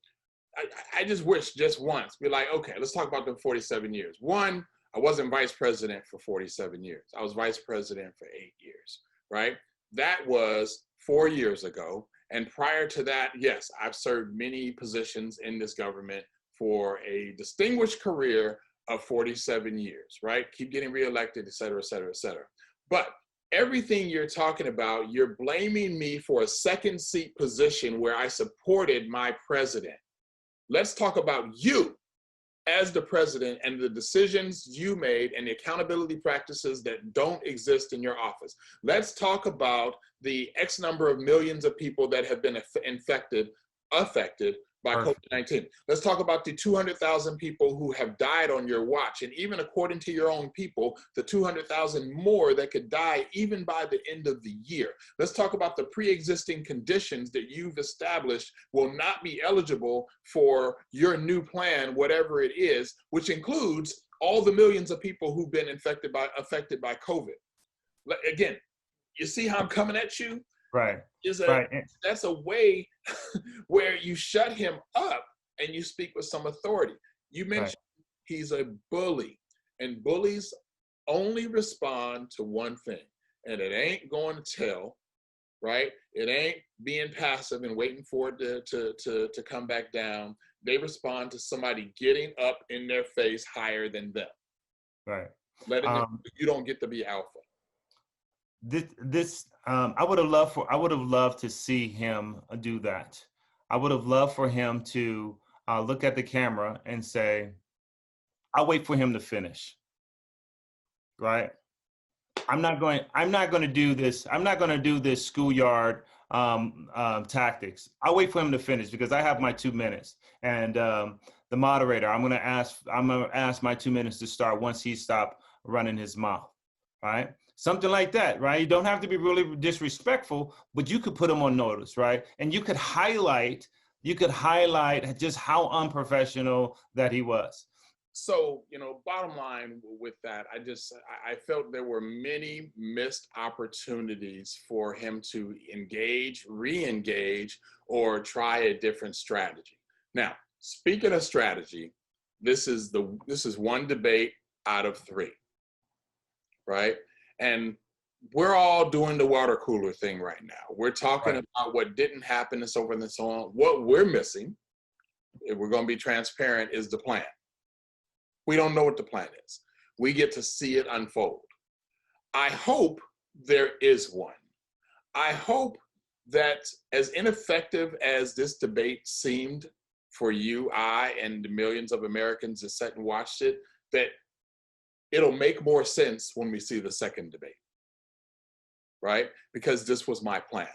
I just wish just once, be like, okay, let's talk about the 47 years. One, I wasn't vice president for 47 years. I was vice president for 8 years, right? That was 4 years ago. And prior to that, yes, I've served many positions in this government for a distinguished career of 47 years, right? Keep getting reelected, et cetera, et cetera, et cetera. But everything you're talking about, you're blaming me for a second seat position where I supported my president. Let's talk about you as the president and the decisions you made and the accountability practices that don't exist in your office. Let's talk about the X number of millions of people that have been affected by COVID-19. Let's talk about the 200,000 people who have died on your watch. And even according to your own people, the 200,000 more that could die even by the end of the year. Let's talk about the pre-existing conditions that you've established will not be eligible for your new plan, whatever it is, which includes all the millions of people who've been affected by COVID. Again, you see how I'm coming at you? Right. That's a way where you shut him up and you speak with some authority. You mentioned he's a bully, and bullies only respond to one thing, and it ain't going to tell, right? It ain't being passive and waiting for it to come back down. They respond to somebody getting up in their face higher than them. Right. Letting them, you don't get to be alpha. I would have loved to see him do that. I would have loved for him to look at the camera and say, I'll wait for him to finish. Right? I'm not going to do this. I'm not going to do this schoolyard tactics. I'll wait for him to finish because I have my 2 minutes. And the moderator, I'm going to ask my 2 minutes to start once he stopped running his mouth. Right? Something like that, right? You don't have to be really disrespectful, but you could put him on notice, right? And you could highlight just how unprofessional that he was. So, bottom line with that, I felt there were many missed opportunities for him to engage, re-engage, or try a different strategy. Now, speaking of strategy, this is one debate out of 3, right? And we're all doing the water cooler thing right now. We're talking about what didn't happen and so forth and so on. What we're missing, if we're going to be transparent, is the plan. We don't know what the plan is. We get to see it unfold. I hope there is one. I hope that as ineffective as this debate seemed for you, I, and the millions of Americans that sat and watched it, that it'll make more sense when we see the second debate, right? Because this was my plan.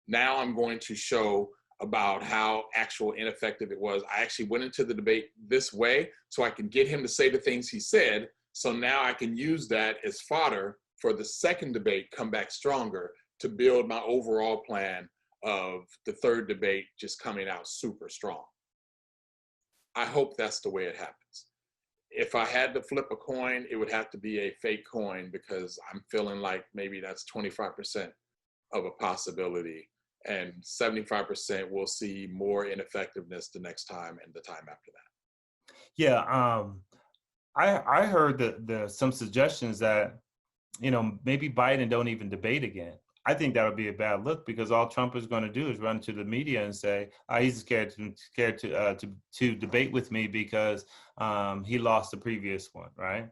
Now I'm going to show about how actual ineffective it was. I actually went into the debate this way so I can get him to say the things he said. So now I can use that as fodder for the second debate, come back stronger, to build my overall plan of the third debate just coming out super strong. I hope that's the way it happens. If I had to flip a coin, it would have to be a fake coin, because I'm feeling like maybe that's 25% of a possibility, and 75% we'll see more ineffectiveness the next time and the time after that. Yeah, I heard some suggestions that, maybe Biden don't even debate again. I think that would be a bad look, because all Trump is going to do is run to the media and say, he's scared to debate with me because he lost the previous one, right?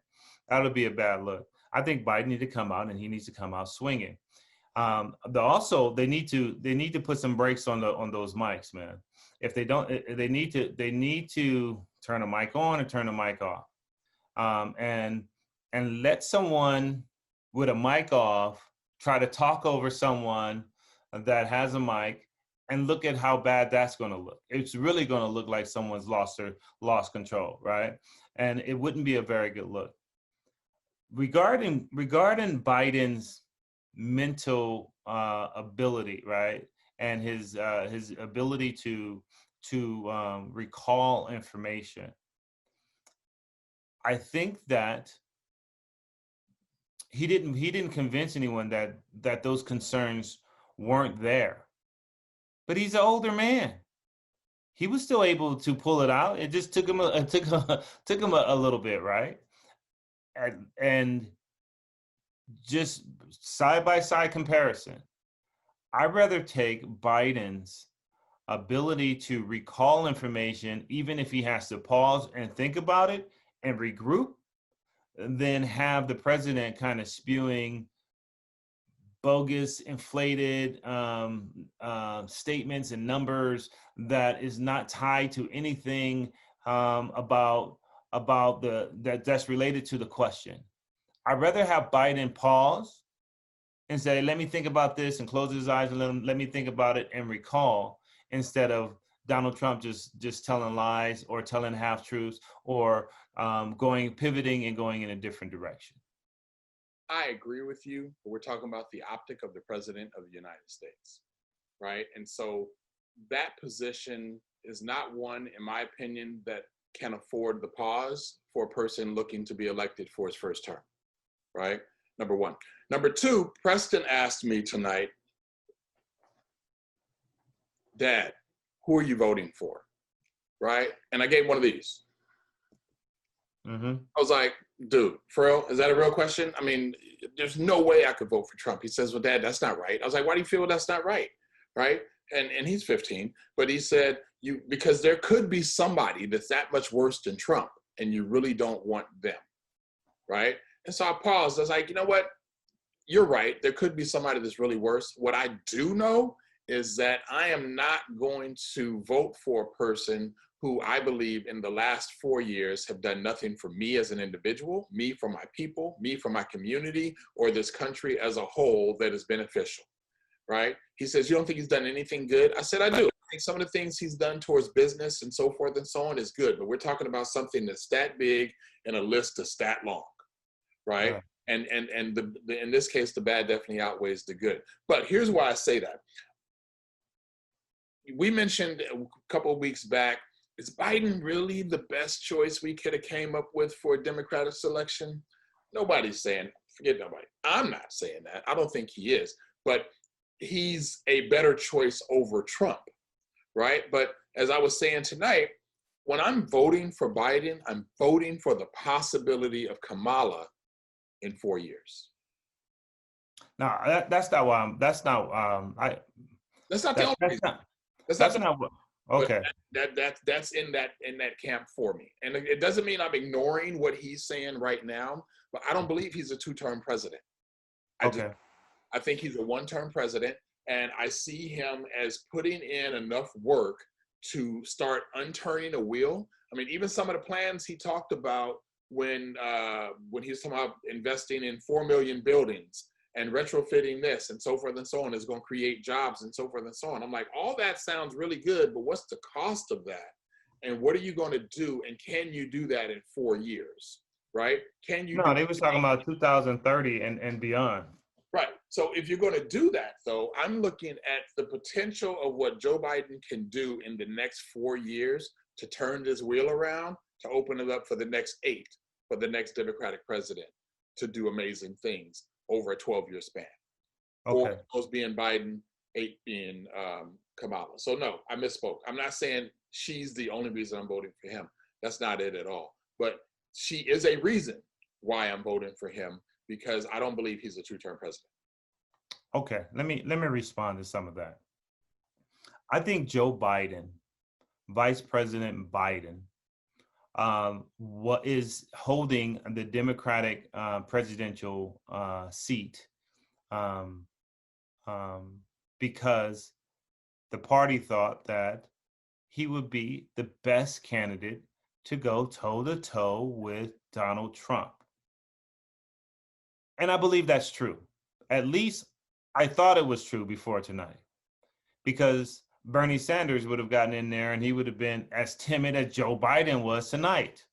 That would be a bad look. I think Biden needs to come out, and he needs to come out swinging. They need to put some brakes on those mics, man. If they don't, they need to turn a mic on and turn a mic off, and let someone with a mic off try to talk over someone that has a mic, and look at how bad that's going to look. It's really going to look like someone's lost control, right? And it wouldn't be a very good look. Regarding Biden's mental ability, right, and his ability to recall information, I think that he didn't convince anyone that those concerns weren't there. But he's an older man. He was still able to pull it out. It just took him a little bit, right? And just side by side comparison, I'd rather take Biden's ability to recall information, even if he has to pause and think about it and regroup, than have the president kind of spewing bogus, inflated statements and numbers that is not tied to anything that's related to the question. I'd rather have Biden pause and say, let me think about this, and close his eyes and let me think about it and recall, instead of Donald Trump just telling lies or telling half truths, or pivoting and going in a different direction. I agree with you, but we're talking about the optic of the president of the United States, right? And so that position is not one, in my opinion, that can afford the pause for a person looking to be elected for his first term, right? Number one. Number two, Preston asked me tonight, Dad, who are you voting for, right? And I gave one of these. Mm-hmm. I was like, dude, for real? Is that a real question? I mean, there's no way I could vote for Trump. He says, well, Dad, that's not right. I was like, why do you feel that's not right? Right? And he's 15, but he said, because there could be somebody that's that much worse than Trump, and you really don't want them, right? And so I paused. I was like, you know what? You're right. There could be somebody that's really worse. What I do know is that I am not going to vote for a person who I believe in the last 4 years have done nothing for me as an individual, me for my people, me for my community, or this country as a whole that is beneficial, right? He says, you don't think he's done anything good? I said, I do. I think some of the things he's done towards business and so forth and so on is good, but we're talking about something that's that big and a list that's that long, right? Yeah. And in this case, the bad definitely outweighs the good. But here's why I say that. We mentioned a couple of weeks back, is Biden really the best choice we could have came up with for a Democratic selection? Nobody's saying, forget nobody. I'm not saying that. I don't think he is, but he's a better choice over Trump, right? But as I was saying tonight, when I'm voting for Biden, I'm voting for the possibility of Kamala in 4 years. No, that's not why that's not the only reason. That's not But Okay. that's in that camp for me. And it doesn't mean I'm ignoring what he's saying right now, but I don't believe he's a two-term president. I just Okay. I think he's a one-term president, and I see him as putting in enough work to start unturning a wheel. I mean, even some of the plans he talked about when he was talking about investing in 4 million buildings and retrofitting this and so forth and so on is going to create jobs and so forth and so on. I'm like, all that sounds really good, but what's the cost of that? And what are you going to do? And can you do that in 4 years? Right? Can you do No, they was talking about 2030 and beyond. right? So if you're going to do that, though, I'm looking at the potential of what Joe Biden can do in the next 4 years to turn this wheel around, to open it up for the next 8, for the next Democratic president to do amazing things over a 12-year span. Okay. 4 those being Biden, 8 being Kamala. So no, I misspoke. I'm not saying she's the only reason I'm voting for him. That's not it at all. But she is a reason why I'm voting for him, because I don't believe he's a two-term president. Okay. Let me respond to some of that. I think Joe Biden, Vice President Biden, what is holding the Democratic presidential seat, um, because the party thought that he would be the best candidate to go toe to toe with Donald Trump. And I believe that's true. At least I thought it was true before tonight, because Bernie Sanders would have gotten in there and he would have been as timid as Joe Biden was tonight.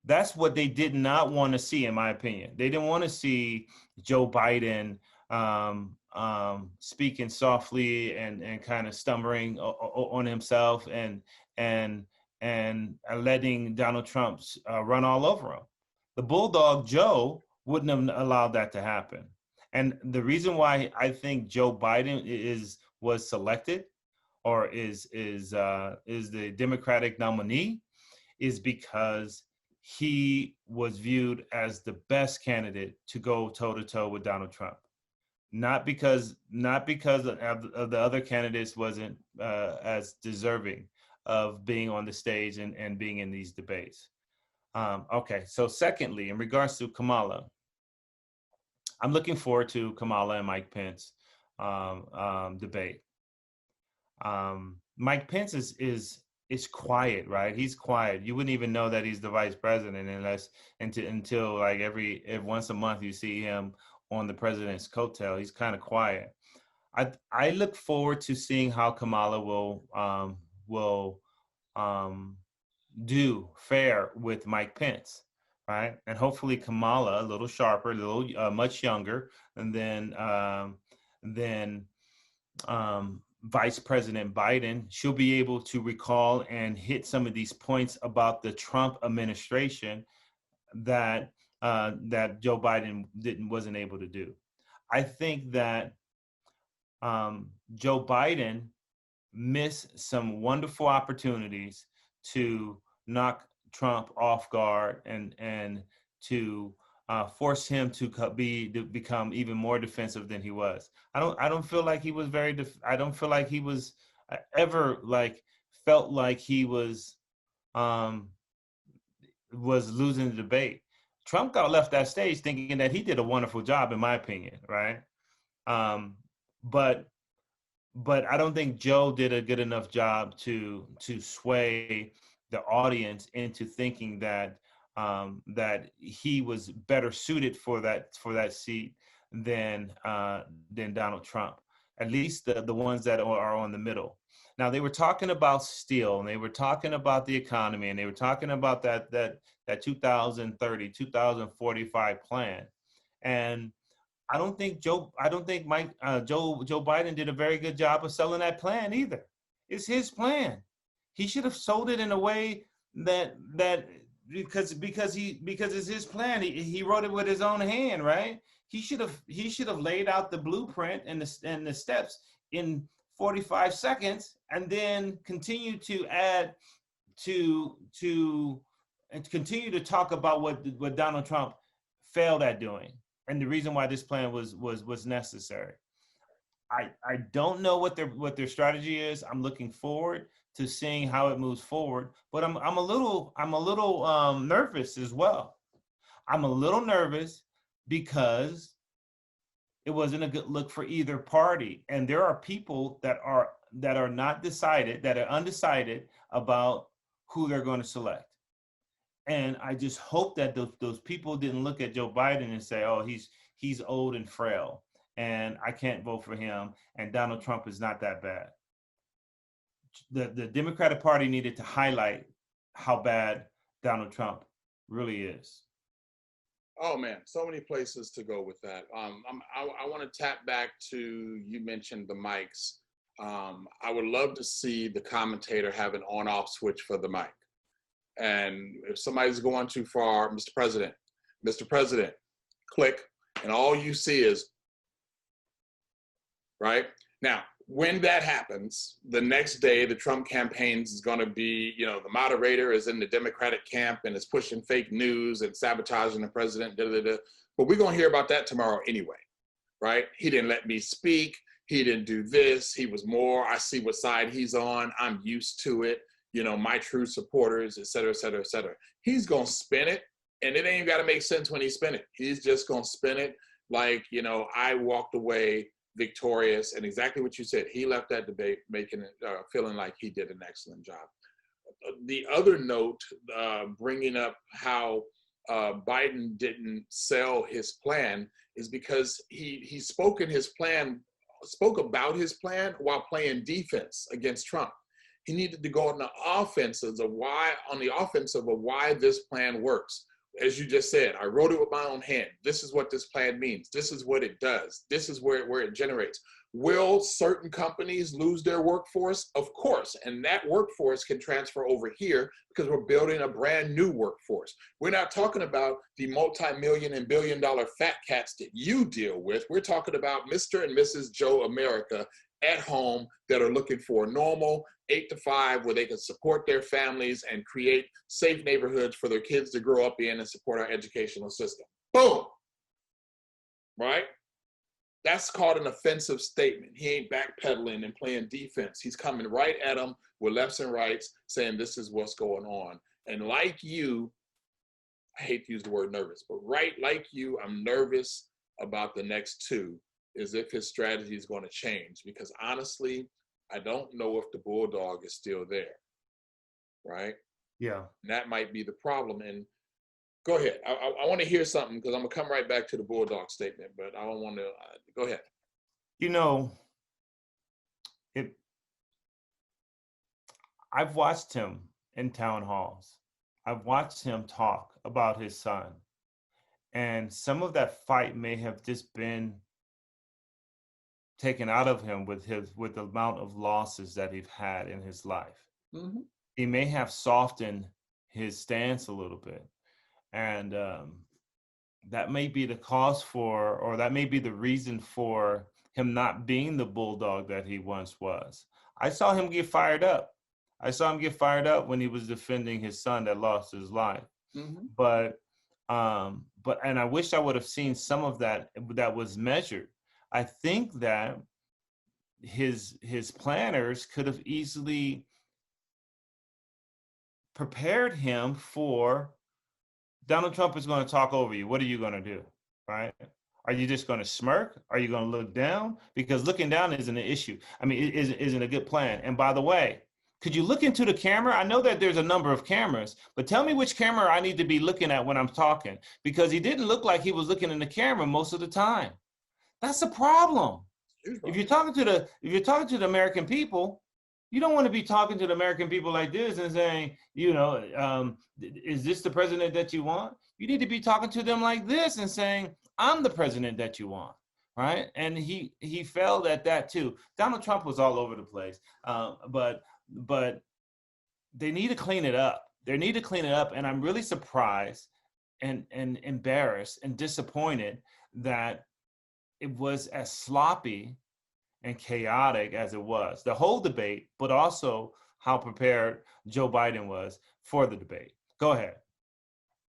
That's what they did not want to see, in my opinion. They didn't want to see Joe Biden speaking softly and kind of stumbling on himself and letting Donald Trump run all over him. The Bulldog Joe wouldn't have allowed that to happen. And the reason why I think Joe Biden was selected or is the Democratic nominee is because he was viewed as the best candidate to go toe to toe with Donald Trump. Not because of the other candidates wasn't as deserving of being on the stage and being in these debates. Okay, so secondly, in regards to Kamala, I'm looking forward to Kamala and Mike Pence debate. Mike Pence is quiet, right? He's quiet. You wouldn't even know that he's the vice president until like every once a month you see him on the president's coattail. He's kind of quiet. I look forward to seeing how Kamala will do fare with Mike Pence, right? And hopefully Kamala, a little sharper, a little much younger, and then Vice President Biden, she'll be able to recall and hit some of these points about the Trump administration that Joe Biden wasn't able to do. I think that Joe Biden missed some wonderful opportunities to knock Trump off guard and to force him to become even more defensive than he was. I don't feel like he was I don't feel like he was ever felt like he was losing the debate. Trump got left that stage thinking that he did a wonderful job, in my opinion, right? But I don't think Joe did a good enough job to sway the audience into thinking that he was better suited for that seat than Donald Trump. At least the ones that are on the middle. Now, they were talking about steel, and they were talking about the economy, and they were talking about that 2030, 2045 plan. And I don't think Joe Biden did a very good job of selling that plan either. It's his plan. He should have sold it in a way that because it's his plan. He wrote it with his own hand, right? He should have laid out the blueprint and the steps in 45 seconds, and then continue to add and continue to talk about what Donald Trump failed at doing, and the reason why this plan was necessary. I don't know what their strategy is. I'm looking forward to seeing how it moves forward. But I'm a little nervous as well. I'm a little nervous because it wasn't a good look for either party, and there are people that are not decided, that are undecided about who they're going to select. And I just hope that those people didn't look at Joe Biden and say, "Oh, he's old and frail, and I can't vote for him." And Donald Trump is not that bad. The Democratic Party needed to highlight how bad Donald Trump really is. Oh man, so many places to go with that. I want to tap back to, you mentioned the mics. I would love to see the commentator have an on-off switch for the mic. And if somebody's going too far, Mr. President, click, and all you see is, right? Now, when that happens, the next day, the Trump campaigns is going to be, the moderator is in the Democratic camp and is pushing fake news and sabotaging the president, But we're going to hear about that tomorrow anyway, right? He didn't let me speak. He didn't do this. He was more, I see what side he's on. I'm used to it. My true supporters, et cetera, et cetera, et cetera. He's going to spin it, and it ain't got to make sense when he spin it. He's just going to spin it like, I walked away victorious, and exactly what you said. He left that debate feeling like he did an excellent job. The other note, bringing up how Biden didn't sell his plan, is because he spoke about his plan while playing defense against Trump. He needed to go on the offensive of why this plan works. As you just said, I wrote it with my own hand. This is what this plan means. This is what it does. This is where it generates. Will certain companies lose their workforce? Of course. And that workforce can transfer over here because we're building a brand new workforce. We're not talking about the multi-million and billion-dollar fat cats that you deal with. We're talking about Mr. and Mrs. Joe America at home that are looking for a normal 8 to 5 where they can support their families and create safe neighborhoods for their kids to grow up in and support our educational system. Boom. Right? That's called an offensive statement. He ain't backpedaling and playing defense. He's coming right at them with lefts and rights, saying this is what's going on. And like you, I hate to use the word nervous, but like you, I'm nervous about the next two, is if his strategy is going to change. Because honestly, I don't know if the bulldog is still there, right? Yeah. And that might be the problem. And go ahead. I want to hear something because I'm going to come right back to the bulldog statement, but I don't want to, go ahead. I've watched him in town halls. I've watched him talk about his son. And some of that fight may have just been taken out of him with the amount of losses that he's had in his life. Mm-hmm. He may have softened his stance a little bit. And that may be the cause for, or that may be the reason for him not being the bulldog that he once was. I saw him get fired up. When he was defending his son that lost his life. Mm-hmm. But and I wish I would have seen some of that was measured. I think that his planners could have easily prepared him for Donald Trump is going to talk over you. What are you going to do, right? Are you just going to smirk? Are you going to look down? Because looking down isn't an issue. I mean, it isn't a good plan. And by the way, could you look into the camera? I know that there's a number of cameras, but tell me which camera I need to be looking at when I'm talking, because he didn't look like he was looking in the camera most of the time. That's a problem. If you're talking to the American people, you don't want to be talking to the American people like this and saying, is this the president that you want? You need to be talking to them like this and saying, I'm the president that you want, right? And he failed at that too. Donald Trump was all over the place, but they need to clean it up. They need to clean it up, and I'm really surprised and embarrassed and disappointed that it was as sloppy and chaotic as it was, the whole debate, but also how prepared Joe Biden was for the debate. Go ahead.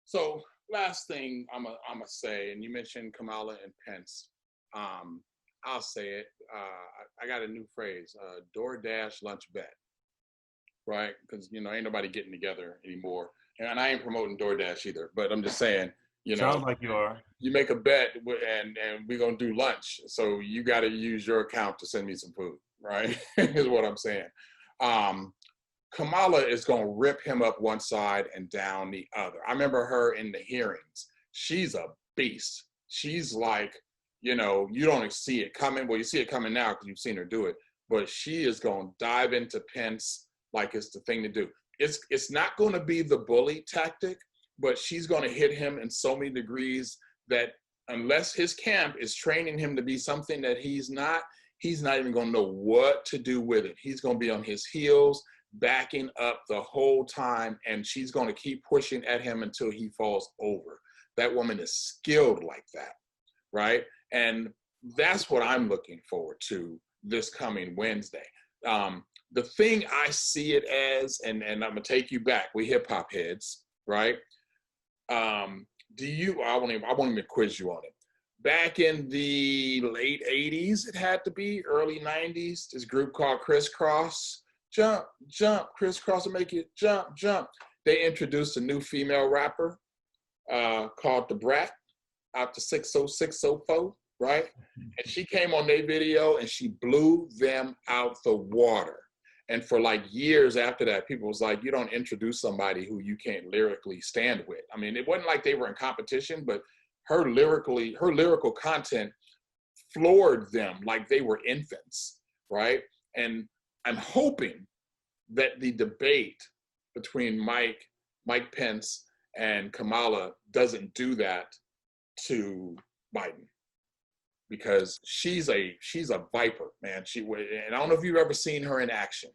So last thing I'm gonna say, and you mentioned Kamala and Pence. I'll say it. I got a new phrase: DoorDash lunch bet. right? Because ain't nobody getting together anymore, and I ain't promoting DoorDash either. But I'm just saying, Sounds like you are. you make a bet, and we're gonna do lunch, so you got to use your account to send me some food, right? Is what I'm saying. Um, Kamala is going to rip him up one side and down the other. I remember her in the hearings. She's a beast. She's like, you don't see it coming. Well, you see it coming now because you've seen her do it. But she is going to dive into Pence like it's the thing to do. It's not going to be the bully tactic, but she's going to hit him in so many degrees that unless his camp is training him to be something that he's not even going to know what to do with it. He's going to be on his heels, backing up the whole time, and she's going to keep pushing at him until he falls over. That woman is skilled like that, right? And that's what I'm looking forward to this coming Wednesday. The thing I see it as, and I'm gonna take you back, we hip hop heads, right? I won't even quiz you on it. Back in the late 80s, it had to be, early 90s, this group called Criss Cross. Jump, jump, crisscross will make you jump, jump. They introduced a new female rapper called Da Brat, out to 60604, right? And she came on their video and she blew them out the water. And for like years after that, people was like, you don't introduce somebody who you can't lyrically stand with. I mean, it wasn't like they were in competition, but her lyrical content floored them like they were infants, right? And I'm hoping that the debate between Mike Pence and Kamala doesn't do that to Biden, because she's a viper, man. And I don't know if you've ever seen her in action,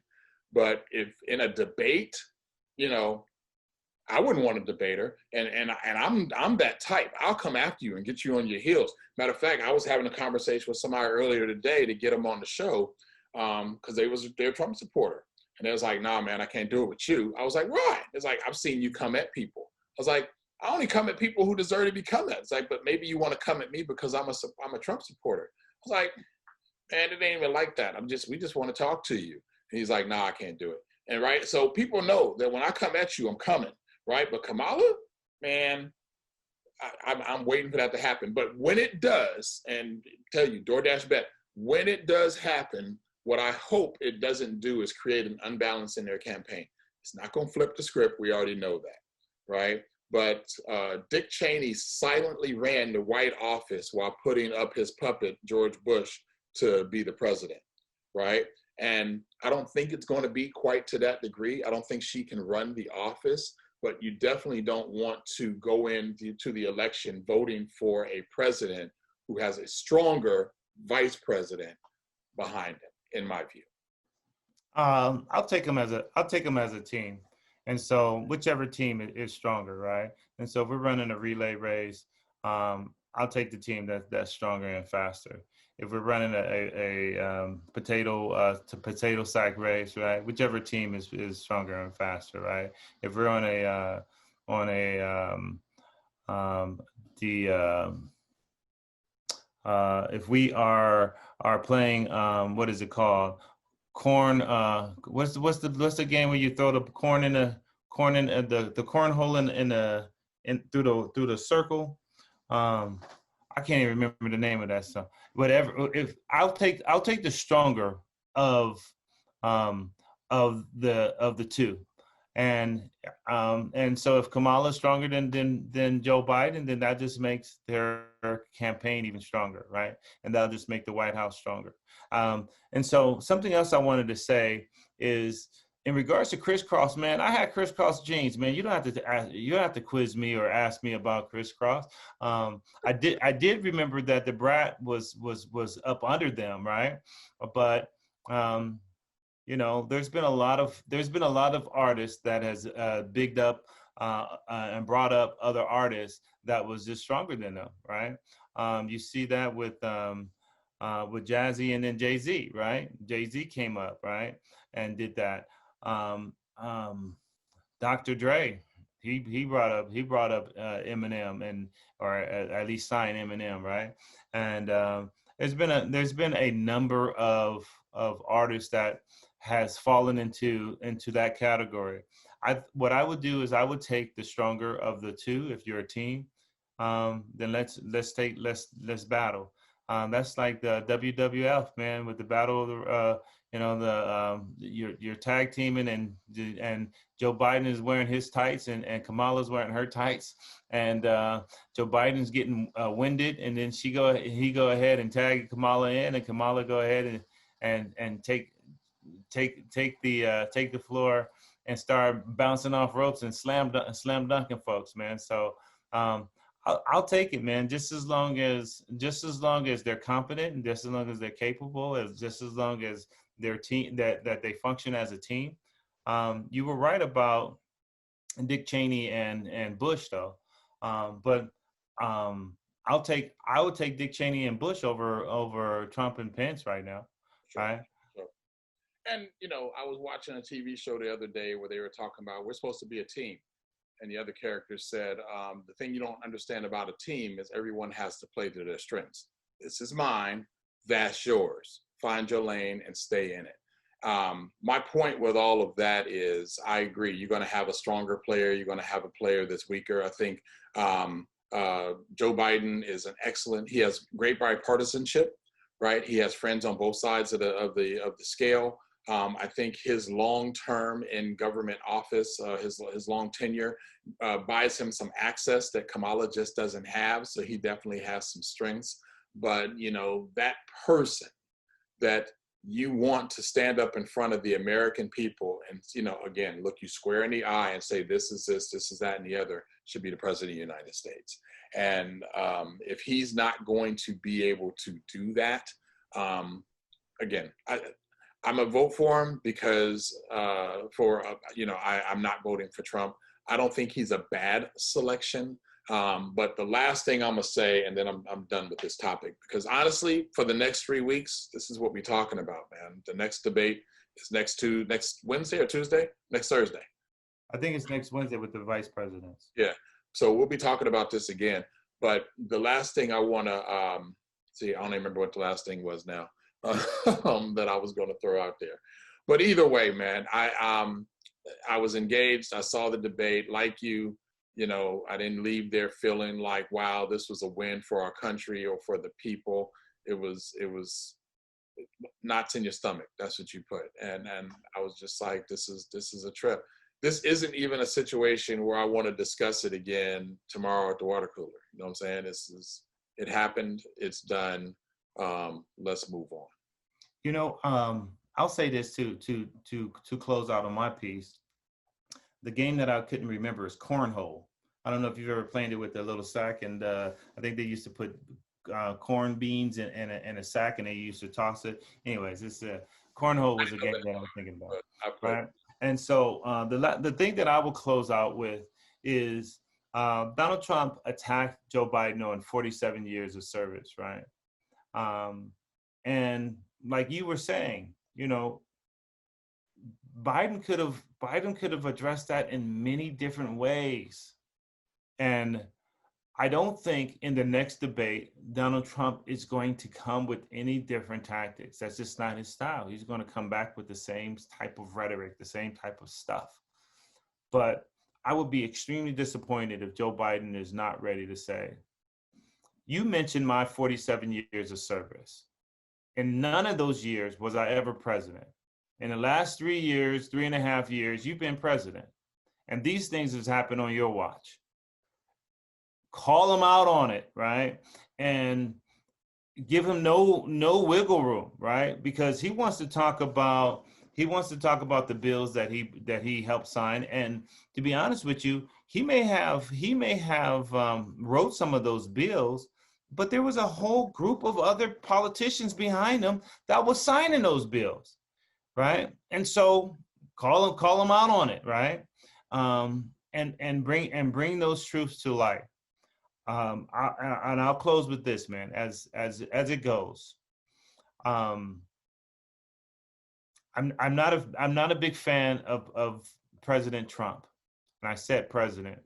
but if in a debate, I wouldn't want to debate her. And I'm that type. I'll come after you and get you on your heels. Matter of fact, I was having a conversation with somebody earlier today to get them on the show, because they're a Trump supporter. And they was like, nah, man, I can't do it with you. I was like, why? It's like, I've seen you come at people. I was like, I only come at people who deserve to be come at. It's like, but maybe you want to come at me because I'm a Trump supporter. I was like, man, it ain't even like that. We just want to talk to you. And he's like, nah, I can't do it. And right, so people know that when I come at you, I'm coming, right? But Kamala, man, I'm waiting for that to happen. But when it does, and tell you, DoorDash bet, when it does happen, what I hope it doesn't do is create an unbalance in their campaign. It's not going to flip the script. We already know that, right? But Dick Cheney silently ran the White Office while putting up his puppet, George Bush, to be the president, right? And I don't think it's going to be quite to that degree. I don't think she can run the office, but you definitely don't want to go into the election voting for a president who has a stronger vice president behind him, in my view. I'll take them as a team, and so whichever team is stronger, right? And so if we're running a relay race, I'll take the team that's stronger and faster. If we're running a potato sack race, right? Whichever team is stronger and faster, right? If we're on if we are playing what is it called? Corn. What's the game where you throw the corn in the cornhole in through the circle? I can't even remember the name of that stuff. Whatever. If I'll take the stronger of the two, and so if Kamala's stronger than Joe Biden, then that just makes their campaign even stronger, right? And that'll just make the White House stronger. And so something else I wanted to say is, in regards to crisscross, man, I had crisscross jeans, man. You don't have to quiz me or ask me about crisscross. I did remember that Da Brat was up under them, right? But there's been a lot of artists that has bigged up and brought up other artists that was just stronger than them, right? You see that with Jazzy and then Jay-Z, right? Jay-Z came up, right, and did that. Dr. Dre, he brought up Eminem, or at least signed Eminem, right? And there's been a number of artists that has fallen into that category. What I would do is I would take the stronger of the two. If you're a team, then let's battle. That's like the WWF, man, with the battle of the you're tag teaming, and Joe Biden is wearing his tights, and Kamala's wearing her tights, and Joe Biden's getting winded, and then he go ahead and tag Kamala in, and Kamala go ahead and take the floor and start bouncing off ropes and slam dunking folks, man. So I'll take it, man. Just as long as they're competent, and just as long as they're capable, just as long as their team that they function as a team. You were right about Dick Cheney and Bush, though. But I would take Dick Cheney and Bush over Trump and Pence right now. Sure. Right. Sure. And I was watching a TV show the other day where they were talking about we're supposed to be a team. And the other characters said, the thing you don't understand about a team is everyone has to play to their strengths. This is mine, that's yours. Find your lane and stay in it. My point with all of that is I agree. You're going to have a stronger player. You're going to have a player that's weaker. I think Joe Biden is he has great bipartisanship, right? He has friends on both sides of the scale. I think his long term in government office, his long tenure, buys him some access that Kamala just doesn't have. So he definitely has some strengths. But that person that you want to stand up in front of the American people and again look you square in the eye and say this is that, and the other should be the president of the United States. And if he's not going to be able to do that, again, I'm a vote for him because I'm not voting for Trump. I don't think he's a bad selection. But the last thing I'm gonna say, and then I'm done with this topic, because honestly, for the next 3 weeks, this is what we're talking about, man. The next debate is next Wednesday or Tuesday? Next Thursday. I think it's next Wednesday with the vice presidents. Yeah. So we'll be talking about this again. But the last thing I want to see, I don't even remember what the last thing was now that I was going to throw out there. But either way, man, I was engaged. I saw the debate. Like you, I didn't leave there feeling like, wow, this was a win for our country or for the people. It was knots in your stomach. That's what you put. And I was just like, this is a trip. This isn't even a situation where I want to discuss it again tomorrow at the water cooler. You know what I'm saying? It happened. It's done. Let's move on. I'll say this too, to close out on my piece. The game that I couldn't remember is cornhole. I don't know if you've ever played it with a little sack, and I think they used to put corn beans in a sack, and they used to toss it. Anyways, cornhole was a game that I was thinking about. Right? And so the thing that I will close out with is Donald Trump attacked Joe Biden on 47 years of service, right? And like you were saying, Biden could have addressed that in many different ways. And I don't think in the next debate, Donald Trump is going to come with any different tactics. That's just not his style. He's going to come back with the same type of rhetoric, the same type of stuff. But I would be extremely disappointed if Joe Biden is not ready to say, you mentioned my 47 years of service. In none of those years was I ever president. In the last 3.5 years, you've been president. And these things has happened on your watch. Call him out on it, right? And give him no wiggle room, right? Because he wants to talk about the bills that he helped sign. And to be honest with you, he may have wrote some of those bills, but there was a whole group of other politicians behind him that was signing those bills, right? And so call him out on it, right? And bring those truths to light. I'll close with this, man. As it goes, I'm not a big fan of President Trump, and I said president.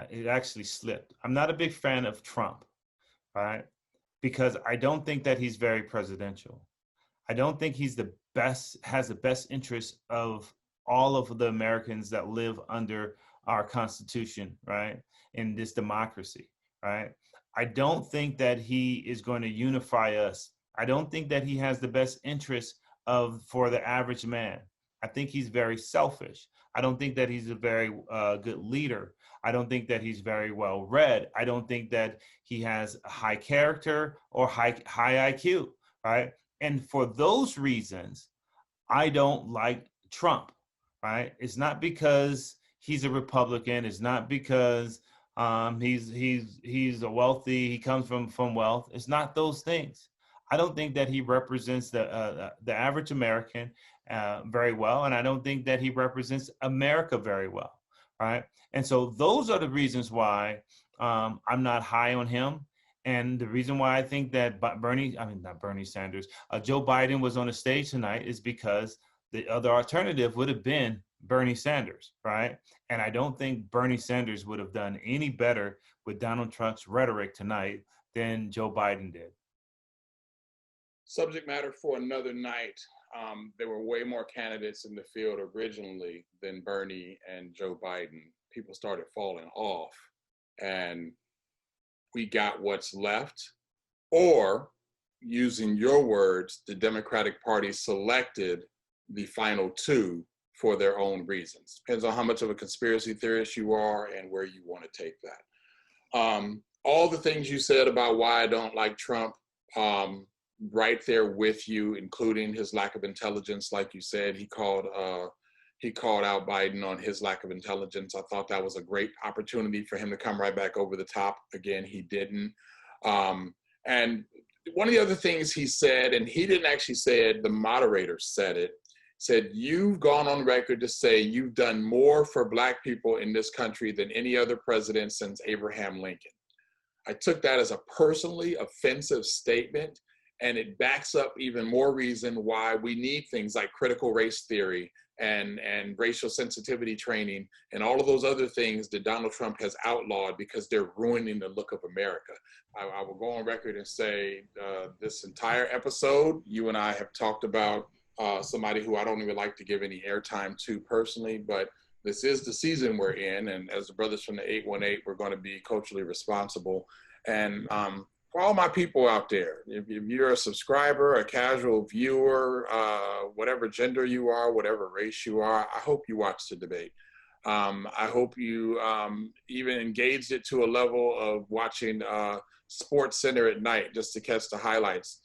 It actually slipped. I'm not a big fan of Trump, right? Because I don't think that he's very presidential. I don't think he's the has the best interest of all of the Americans that live under our Constitution, right? In this democracy, right? I don't think that he is going to unify us. I don't think that he has the best interest of for the average man. I think he's very selfish. I don't think that he's a very good leader. I don't think that he's very well read. I don't think that he has a high character or high IQ, right? And for those reasons, I don't like Trump, right? It's not because he's a Republican. It's not because he's a wealthy. He comes from wealth. It's not those things. I don't think that he represents the average American very well, and I don't think that he represents America very well, right? And so those are the reasons why I'm not high on him. And the reason why I think that not Bernie Sanders, Joe Biden was on the stage tonight is because the other alternative would have been Bernie Sanders, right? And I don't think Bernie Sanders would have done any better with Donald Trump's rhetoric tonight than Joe Biden did. Subject matter for another night. There were way more candidates in the field originally than Bernie and Joe Biden. People started falling off, and we got what's left. Or, using your words, the Democratic Party selected the final two for their own reasons. Depends on how much of a conspiracy theorist you are and where you want to take that. All the things you said about why I don't like Trump, right there with you, including his lack of intelligence. Like you said, he called out Biden on his lack of intelligence. I thought that was a great opportunity for him to come right back over the top. Again, he didn't. And one of the other things he said, and he didn't actually say it, the moderator said it, said, you've gone on record to say you've done more for Black people in this country than any other president since Abraham Lincoln. I took that as a personally offensive statement. And it backs up even more reason why we need things like critical race theory and racial sensitivity training and all of those other things that Donald Trump has outlawed because they're ruining the look of America. I will go on record and say this entire episode, you and I have talked about somebody who I don't even like to give any airtime to personally, but this is the season we're in. And as the brothers from the 818, we're going to be culturally responsible. And for all my people out there, if you're a subscriber, a casual viewer, whatever gender you are, whatever race you are, I hope you watch the debate. I hope you even engaged it to a level of watching Sports Center at night just to catch the highlights.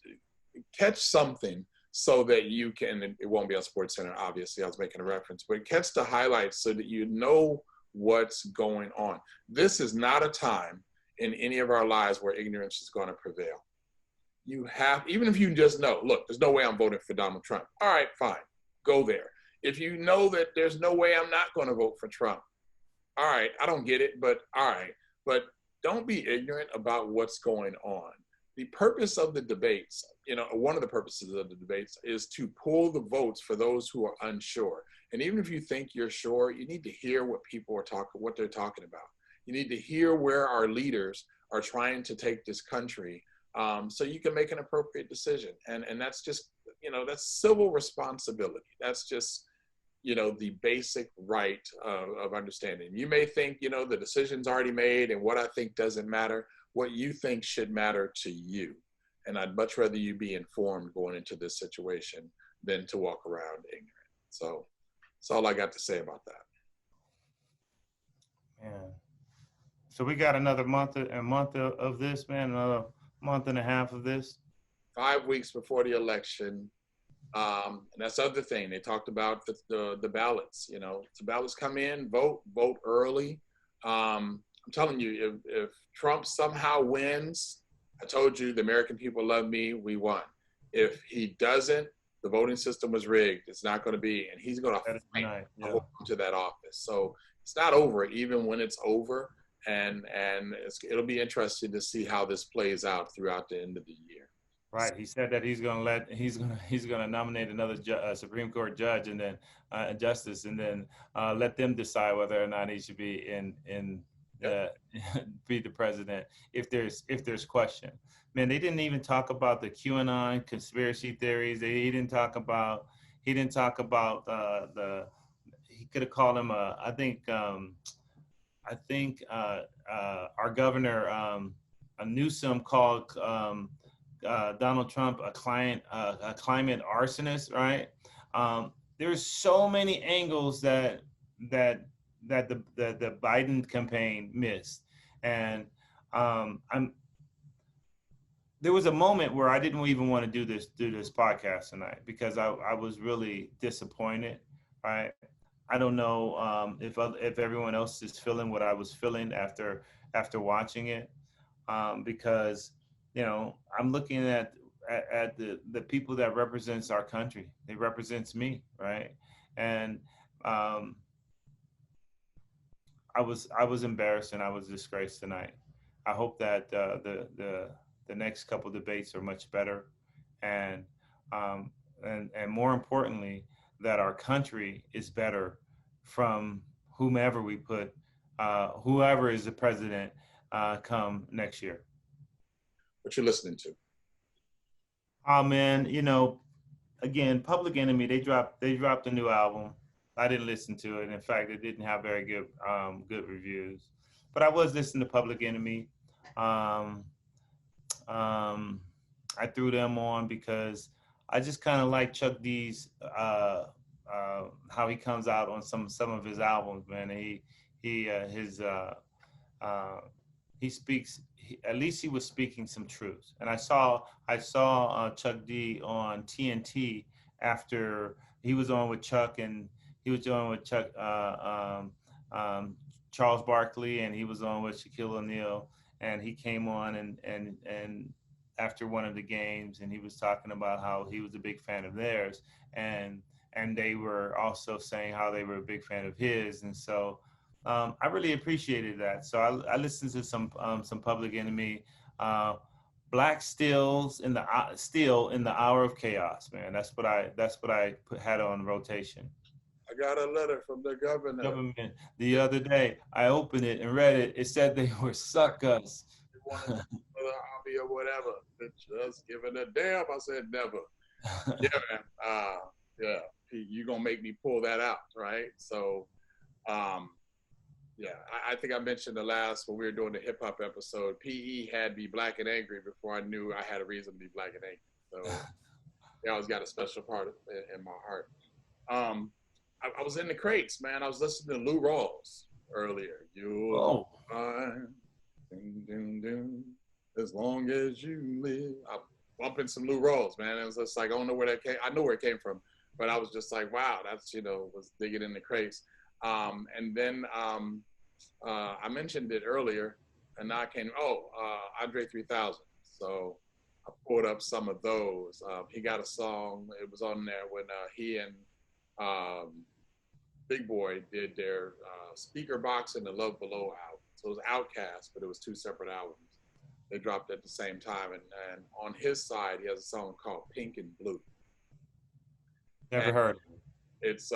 Catch something so that you can, it won't be on Sports Center, obviously, I was making a reference, but catch the highlights so that you know what's going on. This is not a time in any of our lives where ignorance is going to prevail. You have, even if you just know, look, there's no way I'm voting for Donald Trump. All right, fine, go there. If you know that there's no way I'm not going to vote for Trump, all right, I don't get it, but all right. But don't be ignorant about what's going on. The purpose of the debates, one of the purposes of the debates is to pull the votes for those who are unsure. And even if you think you're sure, you need to hear what people are what they're talking about. You need to hear where our leaders are trying to take this country so you can make an appropriate decision. And that's just, that's civil responsibility. That's just, the basic right of understanding. You may think, the decision's already made and what I think doesn't matter. What you think should matter to you. And I'd much rather you be informed going into this situation than to walk around ignorant. So that's all I got to say about that. Yeah. So we got another month of this, man, another month and a half of this. 5 weeks before the election. And that's the other thing. They talked about the ballots, the ballots come in, vote early. I'm telling you, if Trump somehow wins, I told you the American people love me, we won. If he doesn't, the voting system was rigged. It's not going to be, and he's going to fight to that office. So it's not over, even when it's over. And it'll be interesting to see how this plays out throughout the end of the year. Right. He said that he's going to nominate another Supreme Court judge and then justice, and then let them decide whether or not he should be be the president if there's question. Man, they didn't even talk about the QAnon conspiracy theories. They didn't talk about He didn't talk about he could have called him I think our governor Newsom called Donald Trump a climate arsonist, right? There's so many angles that the Biden campaign missed, and there was a moment where I didn't even want to do this podcast tonight because I was really disappointed, right? I don't know if everyone else is feeling what I was feeling after watching it, because I'm looking at the people that represents our country. It represents me, right? And I was embarrassed and I was disgraced tonight. I hope that the next couple debates are much better, and more importantly, that our country is better from whomever we put, whoever is the president come next year. What you listening to? Oh man, again, Public Enemy, they dropped a new album. I didn't listen to it. In fact, it didn't have very good reviews. But I was listening to Public Enemy. I threw them on because I just kind of like Chuck D's how he comes out on some of his albums, man. He speaks. At least he was speaking some truth. And I saw Chuck D on TNT after he was on with Chuck, and he was on with Chuck Charles Barkley, and he was on with Shaquille O'Neal, and he came on and after one of the games, and he was talking about how he was a big fan of theirs, and they were also saying how they were a big fan of his, and so I really appreciated that. So I listened to some Public Enemy, Black Stills in the Still in the Hour of Chaos, man. That's what I had on rotation. I got a letter from the government the other day. I opened it and read it. It said they were suckers. Army or whatever. Just giving a damn. I said never. Yeah, man. Yeah, you gonna make me pull that out, right? So, yeah, I think I mentioned when we were doing the hip hop episode, PE had me black and angry before I knew I had a reason to be black and angry. So, yeah, I always got a special part in my heart. I was in the crates, man. I was listening to Lou Rawls earlier. You'll find, as long as you live. I'm bumping some Lou Rawls, man. It was just like, I don't know where that came. I know where it came from, but I was just like, wow, that's, was digging in the crates. And then I mentioned it earlier, and now I came, Andre 3000. So I pulled up some of those. He got a song, it was on there when he and Big Boy did their Speaker Box and the Love Below album. So it was Outkast, but it was two separate albums. They dropped at the same time. And on his side, he has a song called Pink and Blue. Never heard. It's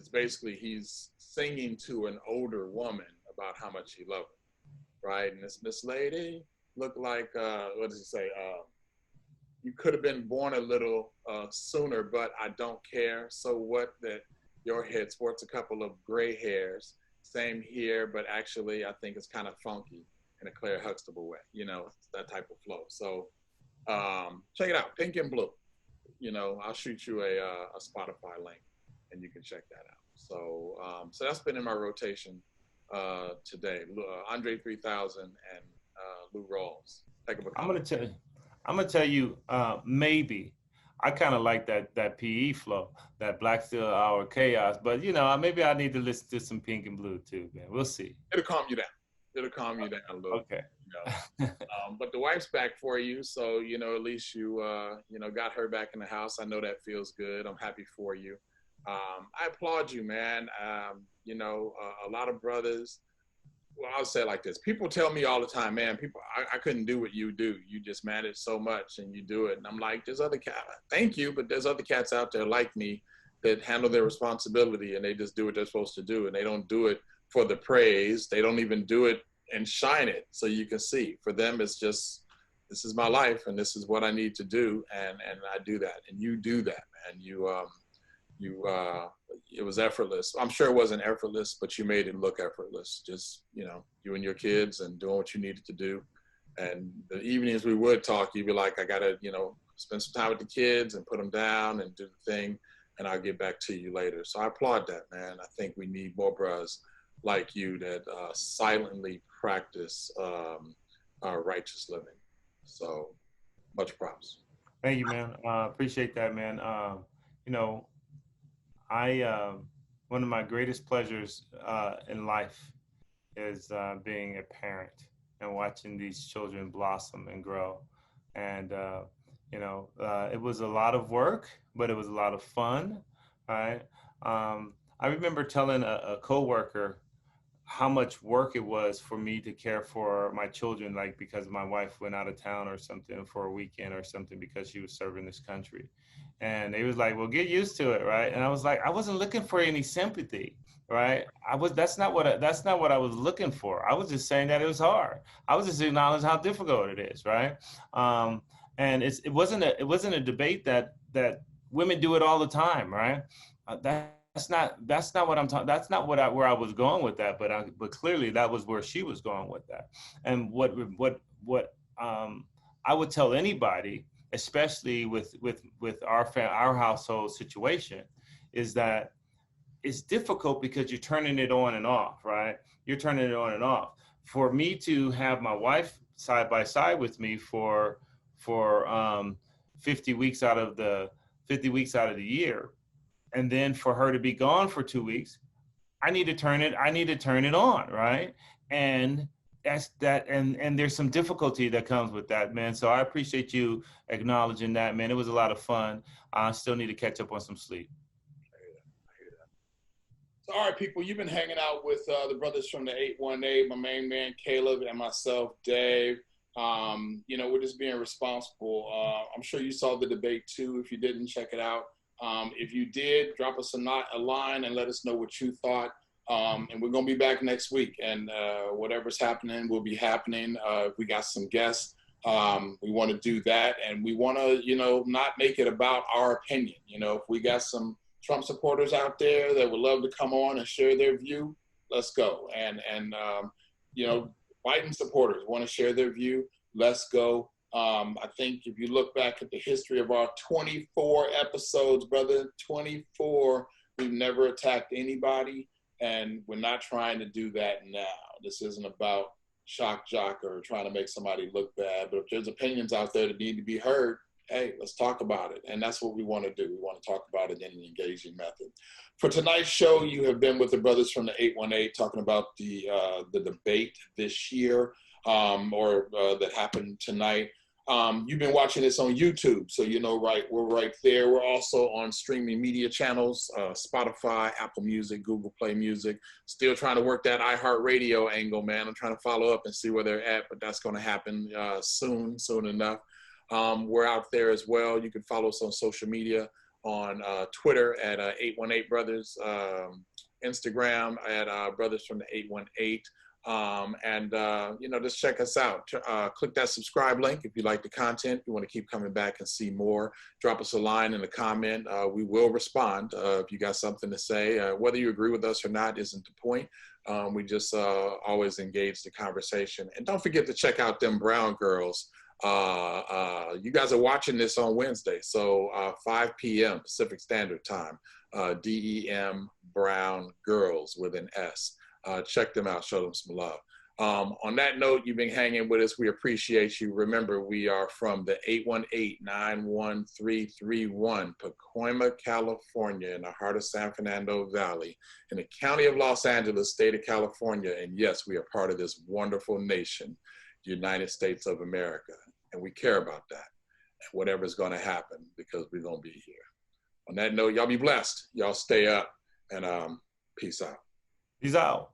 basically he's singing to an older woman about how much he loved her, right? And this lady looked like, what does he say? You could have been born a little sooner, but I don't care. So what that your head sports a couple of gray hairs. Same here, but actually I think it's kind of funky in a Claire Huxtable way, that type of flow. So check it out, Pink and Blue. I'll shoot you a Spotify link and you can check that out. So so that's been in my rotation today. Andre 3000 and Lou Rawls. I'm gonna tell you, maybe I kind of like that PE flow, that Black Steel Hour Chaos, but maybe I need to listen to some Pink and Blue too, man. We'll see. It'll calm you down. It'll calm you down a little. Okay. But the wife's back for you, so at least you got her back in the house. I know that feels good. I'm happy for you. I applaud you, man. A lot of brothers. Well, I'll say it like this. People tell me all the time, man, I couldn't do what you do. You just manage so much and you do it. And I'm like, there's other cats. Thank you, but there's other cats out there like me that handle their responsibility and they just do what they're supposed to do. And they don't do it for the praise. They don't even do it and shine it so you can see. For them, it's just this is my life and this is what I need to do. And I do that. And you do that, man. It was effortless. I'm sure it wasn't effortless, but you made it look effortless. Just, you and your kids and doing what you needed to do. And the evenings we would talk, you'd be like, I gotta, spend some time with the kids and put them down and do the thing, and I'll get back to you later. So I applaud that, man. I think we need more bros like you that silently practice righteous living. So much props. Thank you, man. Appreciate that, man. I one of my greatest pleasures in life is being a parent and watching these children blossom and grow. And it was a lot of work, but it was a lot of fun, right? I remember telling a coworker how much work it was for me to care for my children, like because my wife went out of town or something for a weekend or something because she was serving this country. And they was like, well, get used to it, right? And I was like, I wasn't looking for any sympathy, right? That's not what I was looking for. I was just saying that it was hard. I was just acknowledging how difficult it is, right? And it wasn't a debate that women do it all the time, right? That's not what I'm talking. That's not where I was going with that. But clearly that was where she was going with that. And what I would tell anybody, especially with our household situation, is that it's difficult because you're turning it on and off, right? You're turning it on and off. For me to have my wife side by side with me for 50 weeks out of the year, and then for her to be gone for 2 weeks, I need to turn it on, right? And that's that, and there's some difficulty that comes with that, man. So I appreciate you acknowledging that, man. It was a lot of fun. I still need to catch up on some sleep. I hear that. So, all right, people, you've been hanging out with the brothers from the 818, my main man Caleb and myself, Dave. We're just being responsible. I'm sure you saw the debate too. If you didn't, check it out. If you did, drop us a line and let us know what you thought. And we're going to be back next week. And whatever's happening will be happening. We got some guests. We want to do that. And we want to, not make it about our opinion. If we got some Trump supporters out there that would love to come on and share their view, let's go. And Biden supporters want to share their view, let's go. I think if you look back at the history of our 24 episodes, brother, 24, we've never attacked anybody, and we're not trying to do that now. This isn't about shock jock or trying to make somebody look bad, but if there's opinions out there that need to be heard, hey, let's talk about it. And that's what we want to do. We want to talk about it in an engaging method. For tonight's show, you have been with the brothers from the 818 talking about the debate this year, that happened tonight. You've been watching this on YouTube, so we're right there. We're also on streaming media channels, Spotify, Apple Music, Google Play Music. Still trying to work that iHeartRadio angle, man. I'm trying to follow up and see where they're at, but that's going to happen soon enough. We're out there as well. You can follow us on social media, on Twitter at 818 Brothers, Instagram at Brothers from the 818. Just check us out. Click that subscribe link if you like the content. You want to keep coming back and see more. Drop us a line in the comment. We will respond if you got something to say. Whether you agree with us or not isn't the point. We just always engage the conversation. And don't forget to check out them Brown Girls. You guys are watching this on Wednesday, so 5 p.m. Pacific Standard Time. DEM Brown Girls with an S. Check them out, show them some love. On that note, you've been hanging with us. We appreciate you. Remember, we are from the 818-91331, Pacoima, California, in the heart of San Fernando Valley, in the county of Los Angeles, state of California. And yes, we are part of this wonderful nation, the United States of America. And we care about that and whatever's going to happen, because we're going to be here. On that note, y'all be blessed. Y'all stay up, and peace out. Peace out.